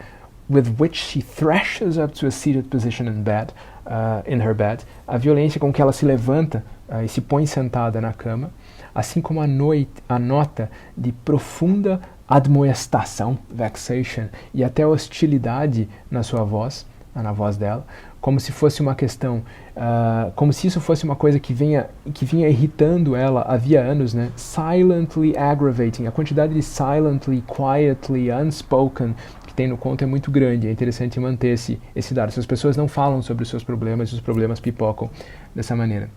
with which she thrashes up to a seated position in her bed, a violência com que ela se levanta e se põe sentada na cama, assim como a nota de profunda admoestação, vexation, e até hostilidade na sua voz, na voz dela, como se fosse uma questão, como se isso fosse uma coisa que vinha irritando ela havia anos, né? Silently aggravating. A quantidade de silently, quietly, unspoken que tem no conto é muito grande. É interessante manter esse dado. Se as pessoas não falam sobre os seus problemas, os problemas pipocam dessa maneira.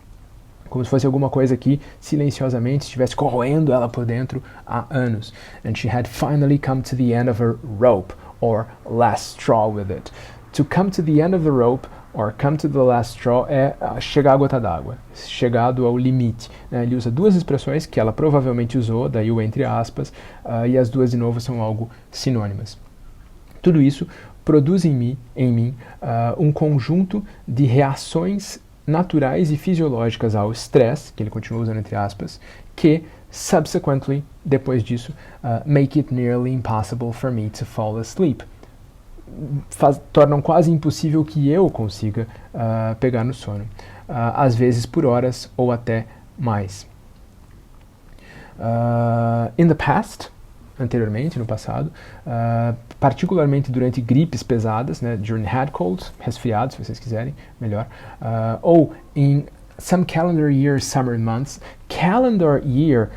Como se fosse alguma coisa que silenciosamente estivesse corroendo ela por dentro há anos. And she had finally come to the end of her rope, or last straw with it. To come to the end of the rope, or come to the last straw, é chegar à gota d'água, chegado ao limite. Né? Ele usa duas expressões que ela provavelmente usou, daí o entre aspas, e as duas de novo são algo sinônimas. Tudo isso produz em mim um conjunto de reações naturais e fisiológicas ao estresse, que ele continua usando entre aspas, que subsequently, depois disso, make it nearly impossible for me to fall asleep. Tornam quase impossível que eu consiga pegar no sono, às vezes por horas ou até mais. In the past, anteriormente, no passado, particularmente durante gripes pesadas, né, during head colds, resfriados, se vocês quiserem, melhor, ou em some calendar year summer months. Calendar year,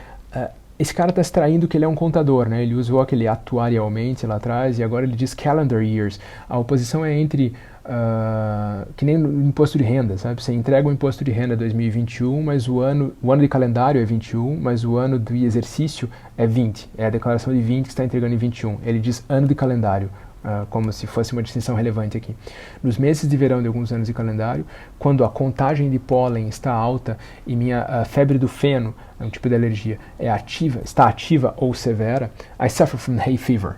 esse cara está extraindo que ele é um contador, né? Ele usou aquele atuarialmente lá atrás e agora ele diz calendar years. A oposição é entre, que nem no imposto de renda, sabe? Você entrega o imposto de renda 2021, mas o ano de calendário é 21, mas o ano do exercício é 20. É a declaração de 20 que está entregando em 21. Ele diz ano de calendário. Como se fosse uma distinção relevante aqui. Nos meses de verão de alguns anos de calendário, quando a contagem de pólen está alta e minha febre do feno, um tipo de alergia, está ativa ou severa, I suffer from hay fever.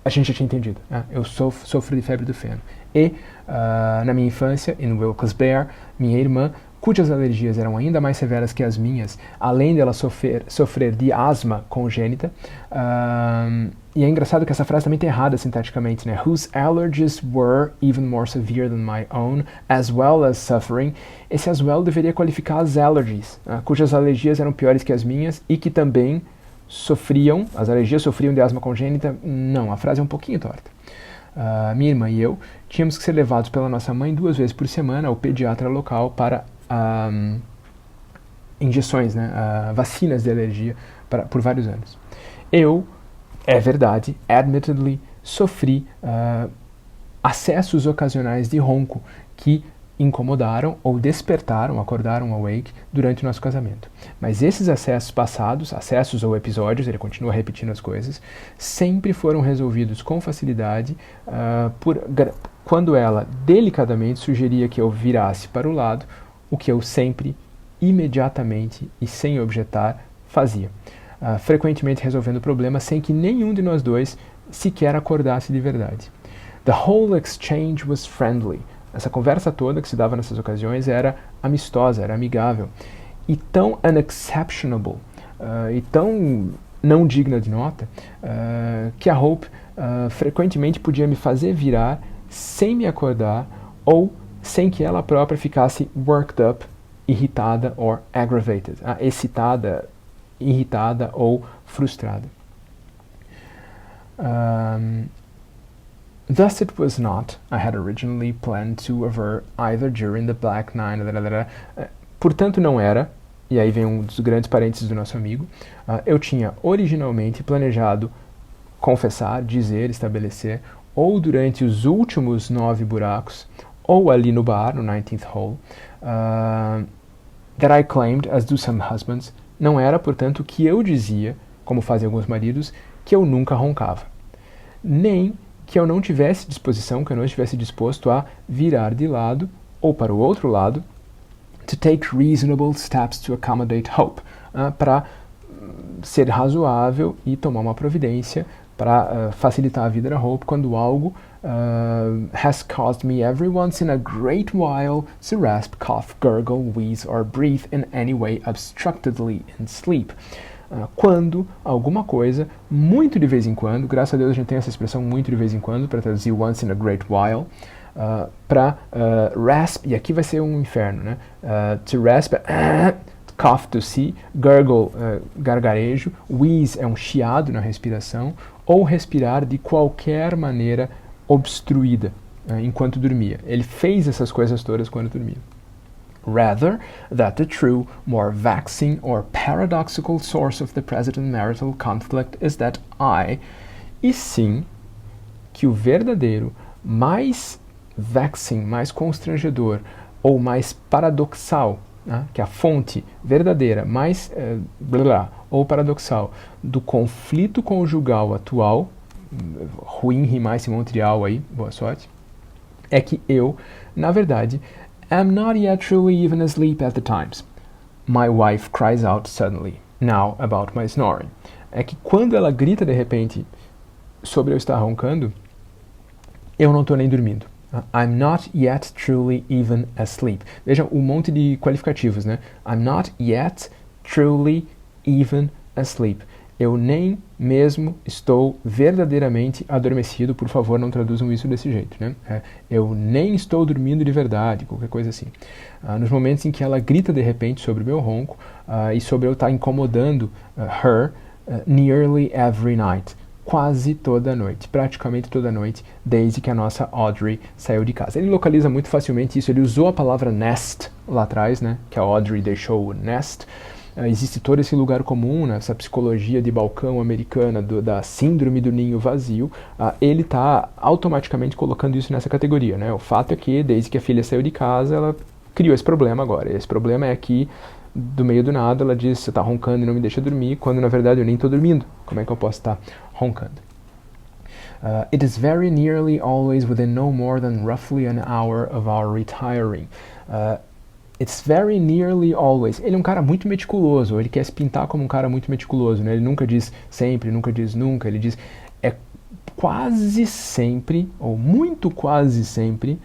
A gente já tinha entendido. Eu sofro de febre do feno. E, na minha infância, em Wilkes-Barre, minha irmã, cujas alergias eram ainda mais severas que as minhas, além dela sofrer de asma congênita, e é engraçado que essa frase também está errada sintaticamente, né? Whose allergies were even more severe than my own, as well as suffering. Esse as well deveria qualificar as allergies, cujas alergias eram piores que as minhas e que também as alergias sofriam de asma congênita. Não, a frase é um pouquinho torta. Minha irmã e eu tínhamos que ser levados pela nossa mãe 2 vezes por semana ao pediatra local para injeções, né, vacinas de alergia por vários anos. Eu, é verdade, admittedly, sofri acessos ocasionais de ronco que incomodaram ou despertaram, acordaram awake durante o nosso casamento. Mas esses acessos passados, acessos ou episódios, ele continua repetindo as coisas, sempre foram resolvidos com facilidade quando ela delicadamente sugeria que eu virasse para o lado, o que eu sempre, imediatamente e sem objetar, fazia. Frequentemente resolvendo o problema sem que nenhum de nós dois sequer acordasse de verdade. The whole exchange was friendly. Essa conversa toda que se dava nessas ocasiões era amistosa, era amigável. E tão unexceptionable, e tão não digna de nota, que a Hope frequentemente podia me fazer virar sem me acordar ou sem que ela própria ficasse worked up, irritada or aggravated, excitada, irritada ou frustrada. Thus it was not, I had originally planned to aver either during the Black Nine, portanto não era, e aí vem um dos grandes parênteses do nosso amigo, eu tinha originalmente planejado confessar, dizer, estabelecer, ou durante os últimos 9 buracos, ou ali no bar, no 19th hole, that I claimed, as do some husbands, não era, portanto, que eu dizia, como fazem alguns maridos, que eu nunca roncava. Nem que eu não tivesse disposição, que eu não estivesse disposto a virar de lado, ou para o outro lado, to take reasonable steps to accommodate hope, para ser razoável e tomar uma providência para facilitar a vida da Hope quando algo has caused me every once in a great while to rasp, cough, gurgle, wheeze or breathe in any way obstructedly in sleep. Quando alguma coisa, muito de vez em quando, graças a Deus a gente tem essa expressão muito de vez em quando para traduzir once in a great while, Para rasp, e aqui vai ser um inferno, né? To rasp, cough, tossir, gurgle, gargarejo, wheeze é um chiado na respiração, ou respirar de qualquer maneira obstruída enquanto dormia. Ele fez essas coisas todas quando dormia. Rather, that the true, more vexing or paradoxical source of the present marital conflict is that e sim, que o verdadeiro, mais vexing, mais constrangedor, ou mais paradoxal, né, que a fonte verdadeira, mais ou paradoxal, do conflito conjugal atual, ruim rimar esse Montreal aí, boa sorte, é que eu, na verdade, am not yet truly even asleep at the times. My wife cries out suddenly, now about my snoring. É que quando ela grita de repente sobre eu estar roncando, eu não estou nem dormindo. I'm not yet truly even asleep. Veja um monte de qualificativos, né? I'm not yet truly even asleep. Eu nem mesmo estou verdadeiramente adormecido. Por favor, não traduzam isso desse jeito, né? Eu nem estou dormindo de verdade, qualquer coisa assim. Nos momentos em que ela grita de repente sobre o meu ronco e sobre eu estar incomodando her nearly every night. Quase toda noite, praticamente toda noite, desde que a nossa Audrey saiu de casa. Ele localiza muito facilmente isso, ele usou a palavra nest lá atrás, né? Que a Audrey deixou o nest. Existe todo esse lugar comum, né, essa psicologia de balcão americana da síndrome do ninho vazio. Ele está automaticamente colocando isso nessa categoria, né? O fato é que desde que a filha saiu de casa, ela criou esse problema agora. Esse problema é que do meio do nada ela diz: você está roncando e não me deixa dormir, quando na verdade eu nem estou dormindo. Como é que eu posso estar roncando? It is very nearly always within no more than roughly an hour of our retiring. It's very nearly always. Ele é um cara muito meticuloso, ele quer se pintar como um cara muito meticuloso, né? Ele nunca diz sempre, nunca diz nunca, ele diz é quase sempre, ou muito quase sempre,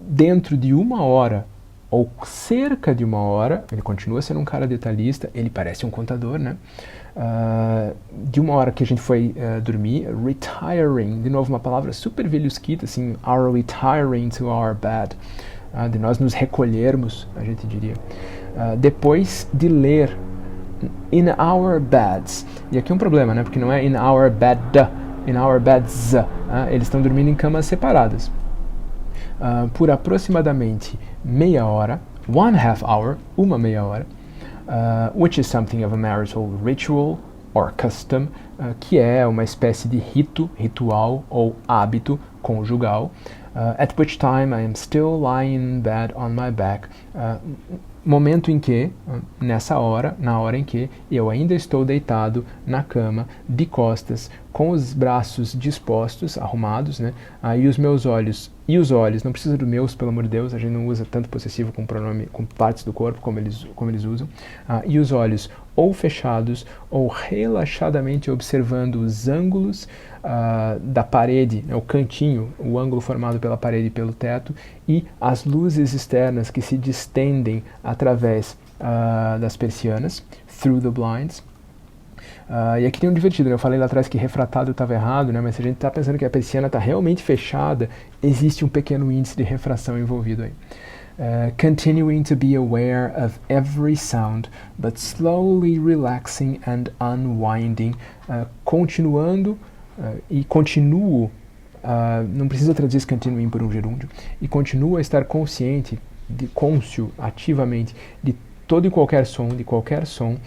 dentro de uma hora, ou cerca de uma hora. Ele continua sendo um cara detalhista, ele parece um contador, né? De uma hora que a gente foi dormir, retiring, de novo uma palavra super velhusquita, assim, our retiring to our bed, de nós nos recolhermos, a gente diria. Depois de ler, in our beds, e aqui é um problema, né, porque não é in our bed, in our beds, eles estão dormindo em camas separadas. Por aproximadamente meia hora, one half hour, uma meia hora, which is something of a marital ritual or custom, que é uma espécie de ritual ou hábito conjugal, at which time I am still lying in bed on my back, momento em que, na hora em que eu ainda estou deitado na cama, de costas, com os braços dispostos, arrumados, né? E os meus olhos, não precisa do meus, pelo amor de Deus, a gente não usa tanto possessivo com pronome, com partes do corpo como eles usam, e os olhos ou fechados ou relaxadamente observando os ângulos da parede, né, o cantinho, o ângulo formado pela parede e pelo teto, e as luzes externas que se distendem através das persianas, through the blinds. E aqui tem um divertido, né? Eu falei lá atrás que refratado estava errado, né? Mas se a gente está pensando que a persiana está realmente fechada, existe um pequeno índice de refração envolvido aí. Continuing to be aware of every sound, but slowly relaxing and unwinding. Continuando e continuo, não precisa traduzir esse continuing por um gerúndio, e continuo a estar consciente, cônscio, ativamente, de todo e qualquer som,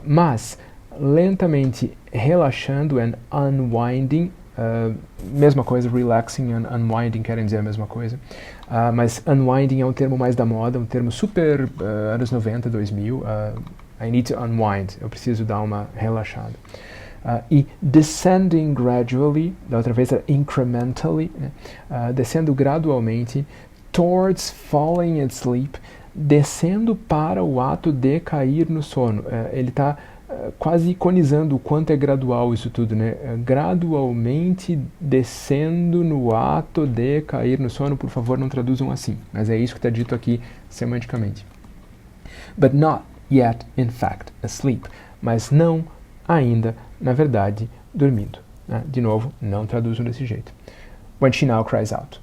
mas lentamente relaxando and unwinding, mesma coisa, relaxing and unwinding querem dizer a mesma coisa, mas unwinding é um termo mais da moda, um termo super anos 90, 2000, I need to unwind, eu preciso dar uma relaxada. E descending gradually, da outra vez incrementally, né? Descendo gradualmente, towards falling asleep, descendo para o ato de cair no sono. Ele está quase iconizando o quanto é gradual isso tudo, né? Gradualmente descendo no ato de cair no sono. Por favor, não traduzam assim, mas é isso que está dito aqui semanticamente. But not yet, in fact, asleep. Mas não ainda, na verdade, dormindo. De novo, não traduzam desse jeito. when she now cries out.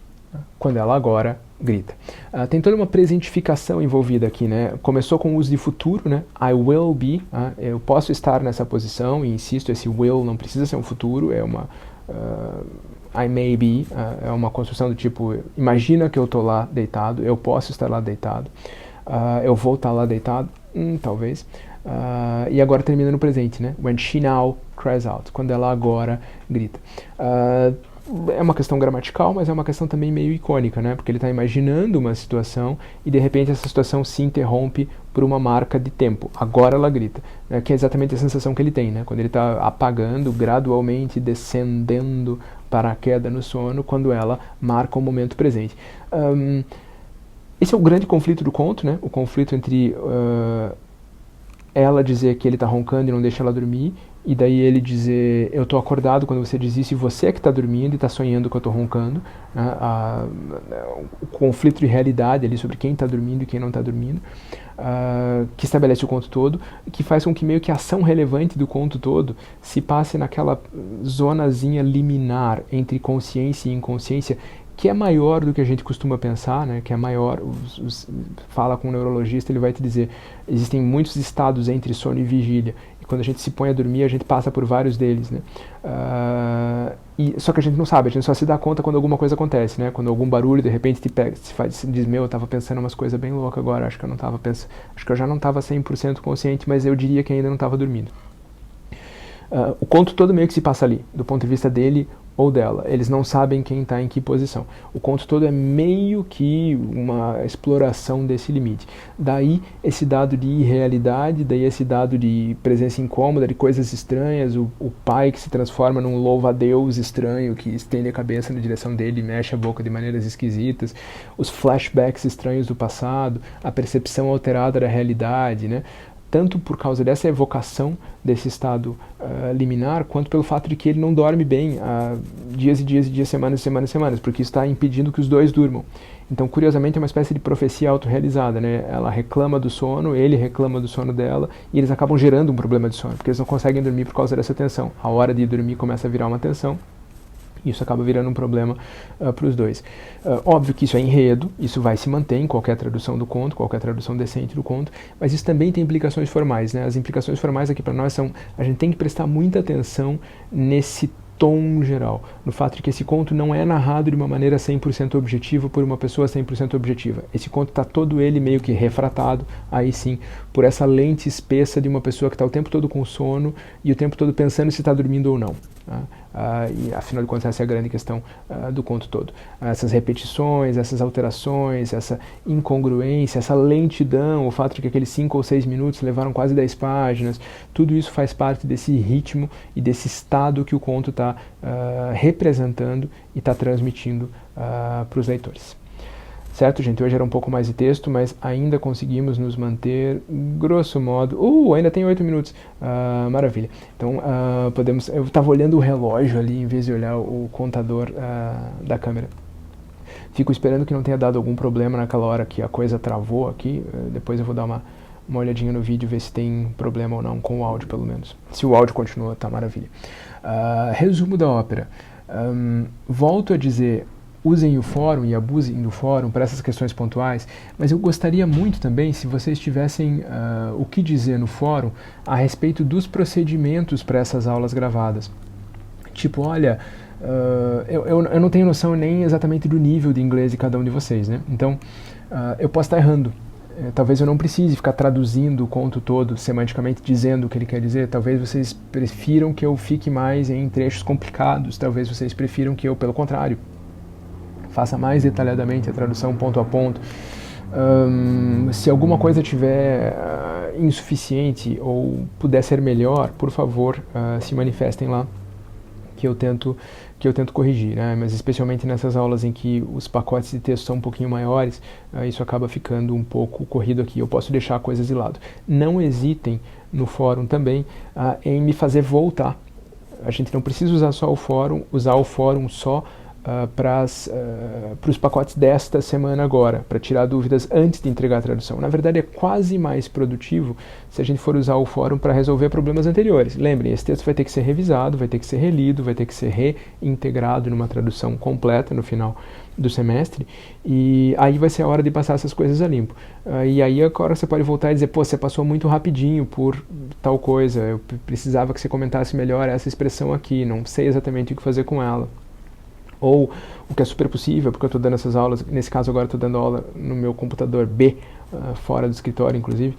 Quando ela agora grita. Tem toda uma presentificação envolvida aqui, né? Começou com o uso de futuro, né? I will be, eu posso estar nessa posição, e insisto, esse will não precisa ser um futuro, é uma I may be, é uma construção do tipo, imagina que eu estou lá deitado, eu posso estar lá deitado, eu vou estar lá deitado, talvez. E agora termina no presente, né? When she now cries out, quando ela agora grita. É uma questão gramatical, mas é uma questão também meio icônica, né? Porque ele está imaginando uma situação e de repente essa situação se interrompe por uma marca de tempo. Agora ela grita, né? Que é exatamente a sensação que ele tem, né? Quando ele está apagando, gradualmente descendendo para a queda no sono, quando ela marca o momento presente. Esse é o grande conflito do conto, né? O conflito entre ela dizer que ele está roncando e não deixa ela dormir, e daí ele dizer, eu estou acordado quando você diz isso, e você é que está dormindo e está sonhando que eu estou roncando. O conflito de realidade ali sobre quem está dormindo e quem não está dormindo, que estabelece o conto todo, que faz com que meio que a ação relevante do conto todo se passe naquela zonazinha liminar entre consciência e inconsciência, que é maior do que a gente costuma pensar, né? Que é maior, fala com um neurologista, ele vai te dizer, existem muitos estados entre sono e vigília, e quando a gente se põe a dormir, a gente passa por vários deles, né? Só que a gente não sabe, a gente só se dá conta quando alguma coisa acontece, né? Quando algum barulho, de repente, te pega, se diz, meu, eu estava pensando umas coisas bem loucas agora, acho que eu já não estava 100% consciente, mas eu diria que ainda não estava dormindo. O conto todo meio que se passa ali, do ponto de vista dele ou dela. Eles não sabem quem está em que posição. O conto todo é meio que uma exploração desse limite. Daí esse dado de irrealidade, daí esse dado de presença incômoda, de coisas estranhas, o pai que se transforma num louva-a-Deus estranho, que estende a cabeça na direção dele e mexe a boca de maneiras esquisitas, os flashbacks estranhos do passado, a percepção alterada da realidade, né? Tanto por causa dessa evocação desse estado liminar, quanto pelo fato de que ele não dorme bem há dias e dias e dias, semanas e semanas e semanas, porque isso está impedindo que os dois durmam. Então, curiosamente, é uma espécie de profecia autorrealizada, né? Ela reclama do sono, ele reclama do sono dela, e eles acabam gerando um problema de sono, porque eles não conseguem dormir por causa dessa tensão. A hora de dormir começa a virar uma tensão, e isso acaba virando um problema para os dois. Óbvio que isso é enredo, isso vai se manter em qualquer tradução do conto, qualquer tradução decente do conto, mas isso também tem implicações formais, né? As implicações formais aqui para nós são, a gente tem que prestar muita atenção nesse tom geral, no fato de que esse conto não é narrado de uma maneira 100% objetiva por uma pessoa 100% objetiva. Esse conto está todo ele meio que refratado, aí sim, por essa lente espessa de uma pessoa que está o tempo todo com sono e o tempo todo pensando se está dormindo ou não. E afinal de contas essa é a grande questão do conto todo. Essas repetições, essas alterações, essa incongruência, essa lentidão, o fato de que aqueles 5 ou 6 minutos levaram quase 10 páginas, tudo isso faz parte desse ritmo e desse estado que o conto está representando e está transmitindo para os leitores. Certo, gente? Hoje era um pouco mais de texto, mas ainda conseguimos nos manter, grosso modo... ainda tem 8 minutos. Maravilha. Então, podemos... Eu estava olhando o relógio ali, em vez de olhar o contador da câmera. Fico esperando que não tenha dado algum problema naquela hora que a coisa travou aqui. Depois eu vou dar uma olhadinha no vídeo, ver se tem problema ou não, com o áudio, pelo menos. Se o áudio continua, tá maravilha. Resumo da ópera. Volto a dizer... Usem o fórum e abusem do fórum para essas questões pontuais, mas eu gostaria muito também se vocês tivessem o que dizer no fórum a respeito dos procedimentos para essas aulas gravadas. Tipo, olha, eu não tenho noção nem exatamente do nível de inglês de cada um de vocês, né? Então, eu posso estar errando. Talvez eu não precise ficar traduzindo o conto todo semanticamente, dizendo o que ele quer dizer. Talvez vocês prefiram que eu fique mais em trechos complicados. Talvez vocês prefiram que eu, pelo contrário, faça mais detalhadamente a tradução ponto a ponto. Se alguma coisa tiver insuficiente ou puder ser melhor, por favor, se manifestem lá, que eu tento corrigir, né? Mas especialmente nessas aulas em que os pacotes de texto são um pouquinho maiores, isso acaba ficando um pouco corrido aqui. Eu posso deixar coisas de lado. Não hesitem no fórum também em me fazer voltar. A gente não precisa usar o fórum só para os pacotes desta semana agora, para tirar dúvidas antes de entregar a tradução. Na verdade, é quase mais produtivo se a gente for usar o fórum para resolver problemas anteriores. Lembrem, esse texto vai ter que ser revisado, vai ter que ser relido, vai ter que ser reintegrado numa tradução completa no final do semestre, e aí vai ser a hora de passar essas coisas a limpo. E aí agora você pode voltar e dizer, pô, você passou muito rapidinho por tal coisa, eu precisava que você comentasse melhor essa expressão aqui, não sei exatamente o que fazer com ela. Ou, o que é super possível, porque eu estou dando essas aulas, nesse caso agora estou dando aula no meu computador B, fora do escritório inclusive,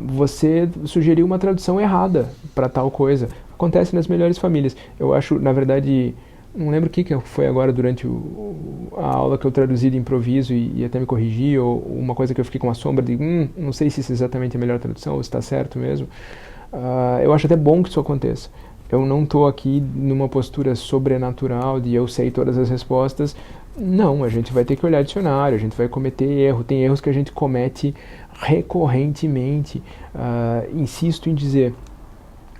você sugeriu uma tradução errada para tal coisa. Acontece nas melhores famílias. Eu acho, na verdade, não lembro o que foi agora durante a aula que eu traduzi de improviso e até me corrigi, ou uma coisa que eu fiquei com uma sombra de, não sei se isso é exatamente a melhor tradução, ou se está certo mesmo. Eu acho até bom que isso aconteça. Eu não estou aqui numa postura sobrenatural de eu sei todas as respostas. Não, a gente vai ter que olhar dicionário, a gente vai cometer erro. Tem erros que a gente comete recorrentemente. Insisto em dizer,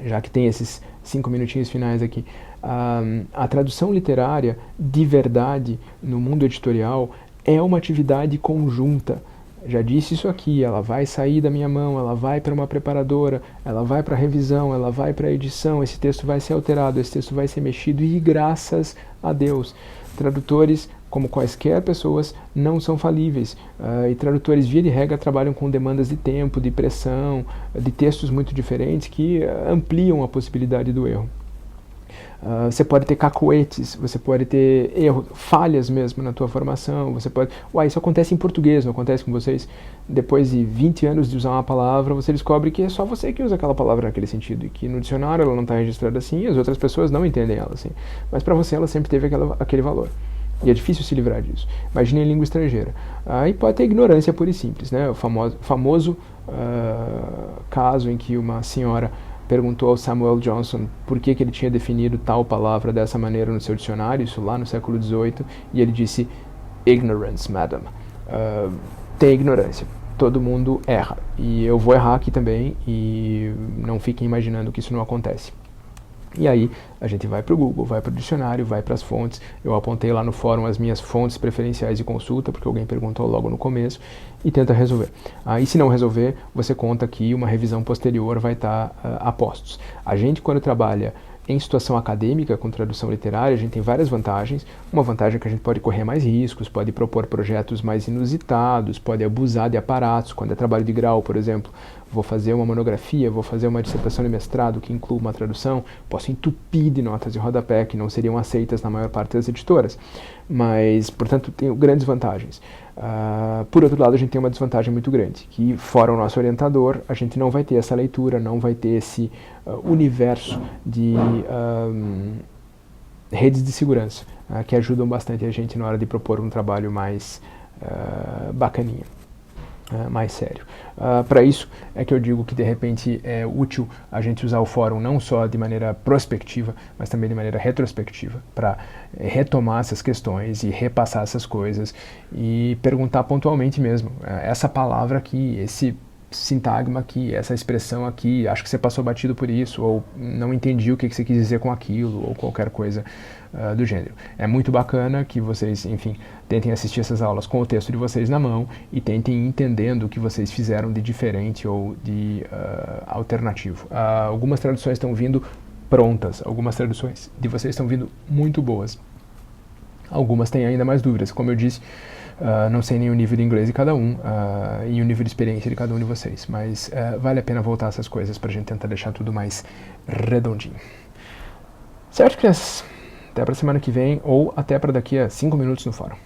já que tem esses 5 minutinhos finais aqui, a tradução literária, de verdade, no mundo editorial, é uma atividade conjunta. Já disse isso aqui, ela vai sair da minha mão, ela vai para uma preparadora, ela vai para a revisão, ela vai para a edição, esse texto vai ser alterado, esse texto vai ser mexido, e graças a Deus, tradutores, como quaisquer pessoas, não são falíveis. E tradutores, via de regra, trabalham com demandas de tempo, de pressão, de textos muito diferentes que ampliam a possibilidade do erro. Você pode ter cacoetes, você pode ter erros, falhas mesmo na tua formação, você pode... isso acontece em português, não acontece com vocês? Depois de 20 anos de usar uma palavra, você descobre que é só você que usa aquela palavra naquele sentido, e que no dicionário ela não está registrada assim, e as outras pessoas não entendem ela assim. Mas para você ela sempre teve aquele valor. E é difícil se livrar disso. Imagine em língua estrangeira. Aí pode ter ignorância pura e simples, né? O famoso caso em que uma senhora perguntou ao Samuel Johnson por que ele tinha definido tal palavra dessa maneira no seu dicionário, isso lá no século XVIII, e ele disse, ignorance, madam. Tem ignorância. Todo mundo erra. E eu vou errar aqui também, e não fiquem imaginando que isso não acontece. E aí a gente vai para o Google, vai para o dicionário, vai para as fontes. Eu apontei lá no fórum as minhas fontes preferenciais de consulta, porque alguém perguntou logo no começo, e tenta resolver. E se não resolver, você conta que uma revisão posterior vai estar a postos. A gente, quando trabalha em situação acadêmica com tradução literária, a gente tem várias vantagens. Uma vantagem é que a gente pode correr mais riscos, pode propor projetos mais inusitados, pode abusar de aparatos. Quando é trabalho de grau, por exemplo, vou fazer uma monografia, vou fazer uma dissertação de mestrado que inclui uma tradução, posso entupir de notas de rodapé que não seriam aceitas na maior parte das editoras. Mas, portanto, tem grandes vantagens. Por outro lado, a gente tem uma desvantagem muito grande, que fora o nosso orientador, a gente não vai ter essa leitura, não vai ter esse universo de redes de segurança que ajudam bastante a gente na hora de propor um trabalho mais bacaninha, mais sério. Para isso é que eu digo que de repente é útil a gente usar o fórum não só de maneira prospectiva, mas também de maneira retrospectiva, para retomar essas questões e repassar essas coisas e perguntar pontualmente mesmo, essa palavra aqui, esse sintagma aqui, essa expressão aqui, acho que você passou batido por isso, ou não entendi o que você quis dizer com aquilo, ou qualquer coisa do gênero. É muito bacana que vocês, enfim, tentem assistir essas aulas com o texto de vocês na mão e tentem ir entendendo o que vocês fizeram de diferente ou de alternativo. Algumas traduções estão vindo prontas, algumas traduções de vocês estão vindo muito boas. Algumas têm ainda mais dúvidas, como eu disse, não sei nem o nível de inglês de cada um e o nível de experiência de cada um de vocês, mas vale a pena voltar a essas coisas para a gente tentar deixar tudo mais redondinho. Certo, crianças? Até para semana que vem ou até para daqui a 5 minutos no fórum.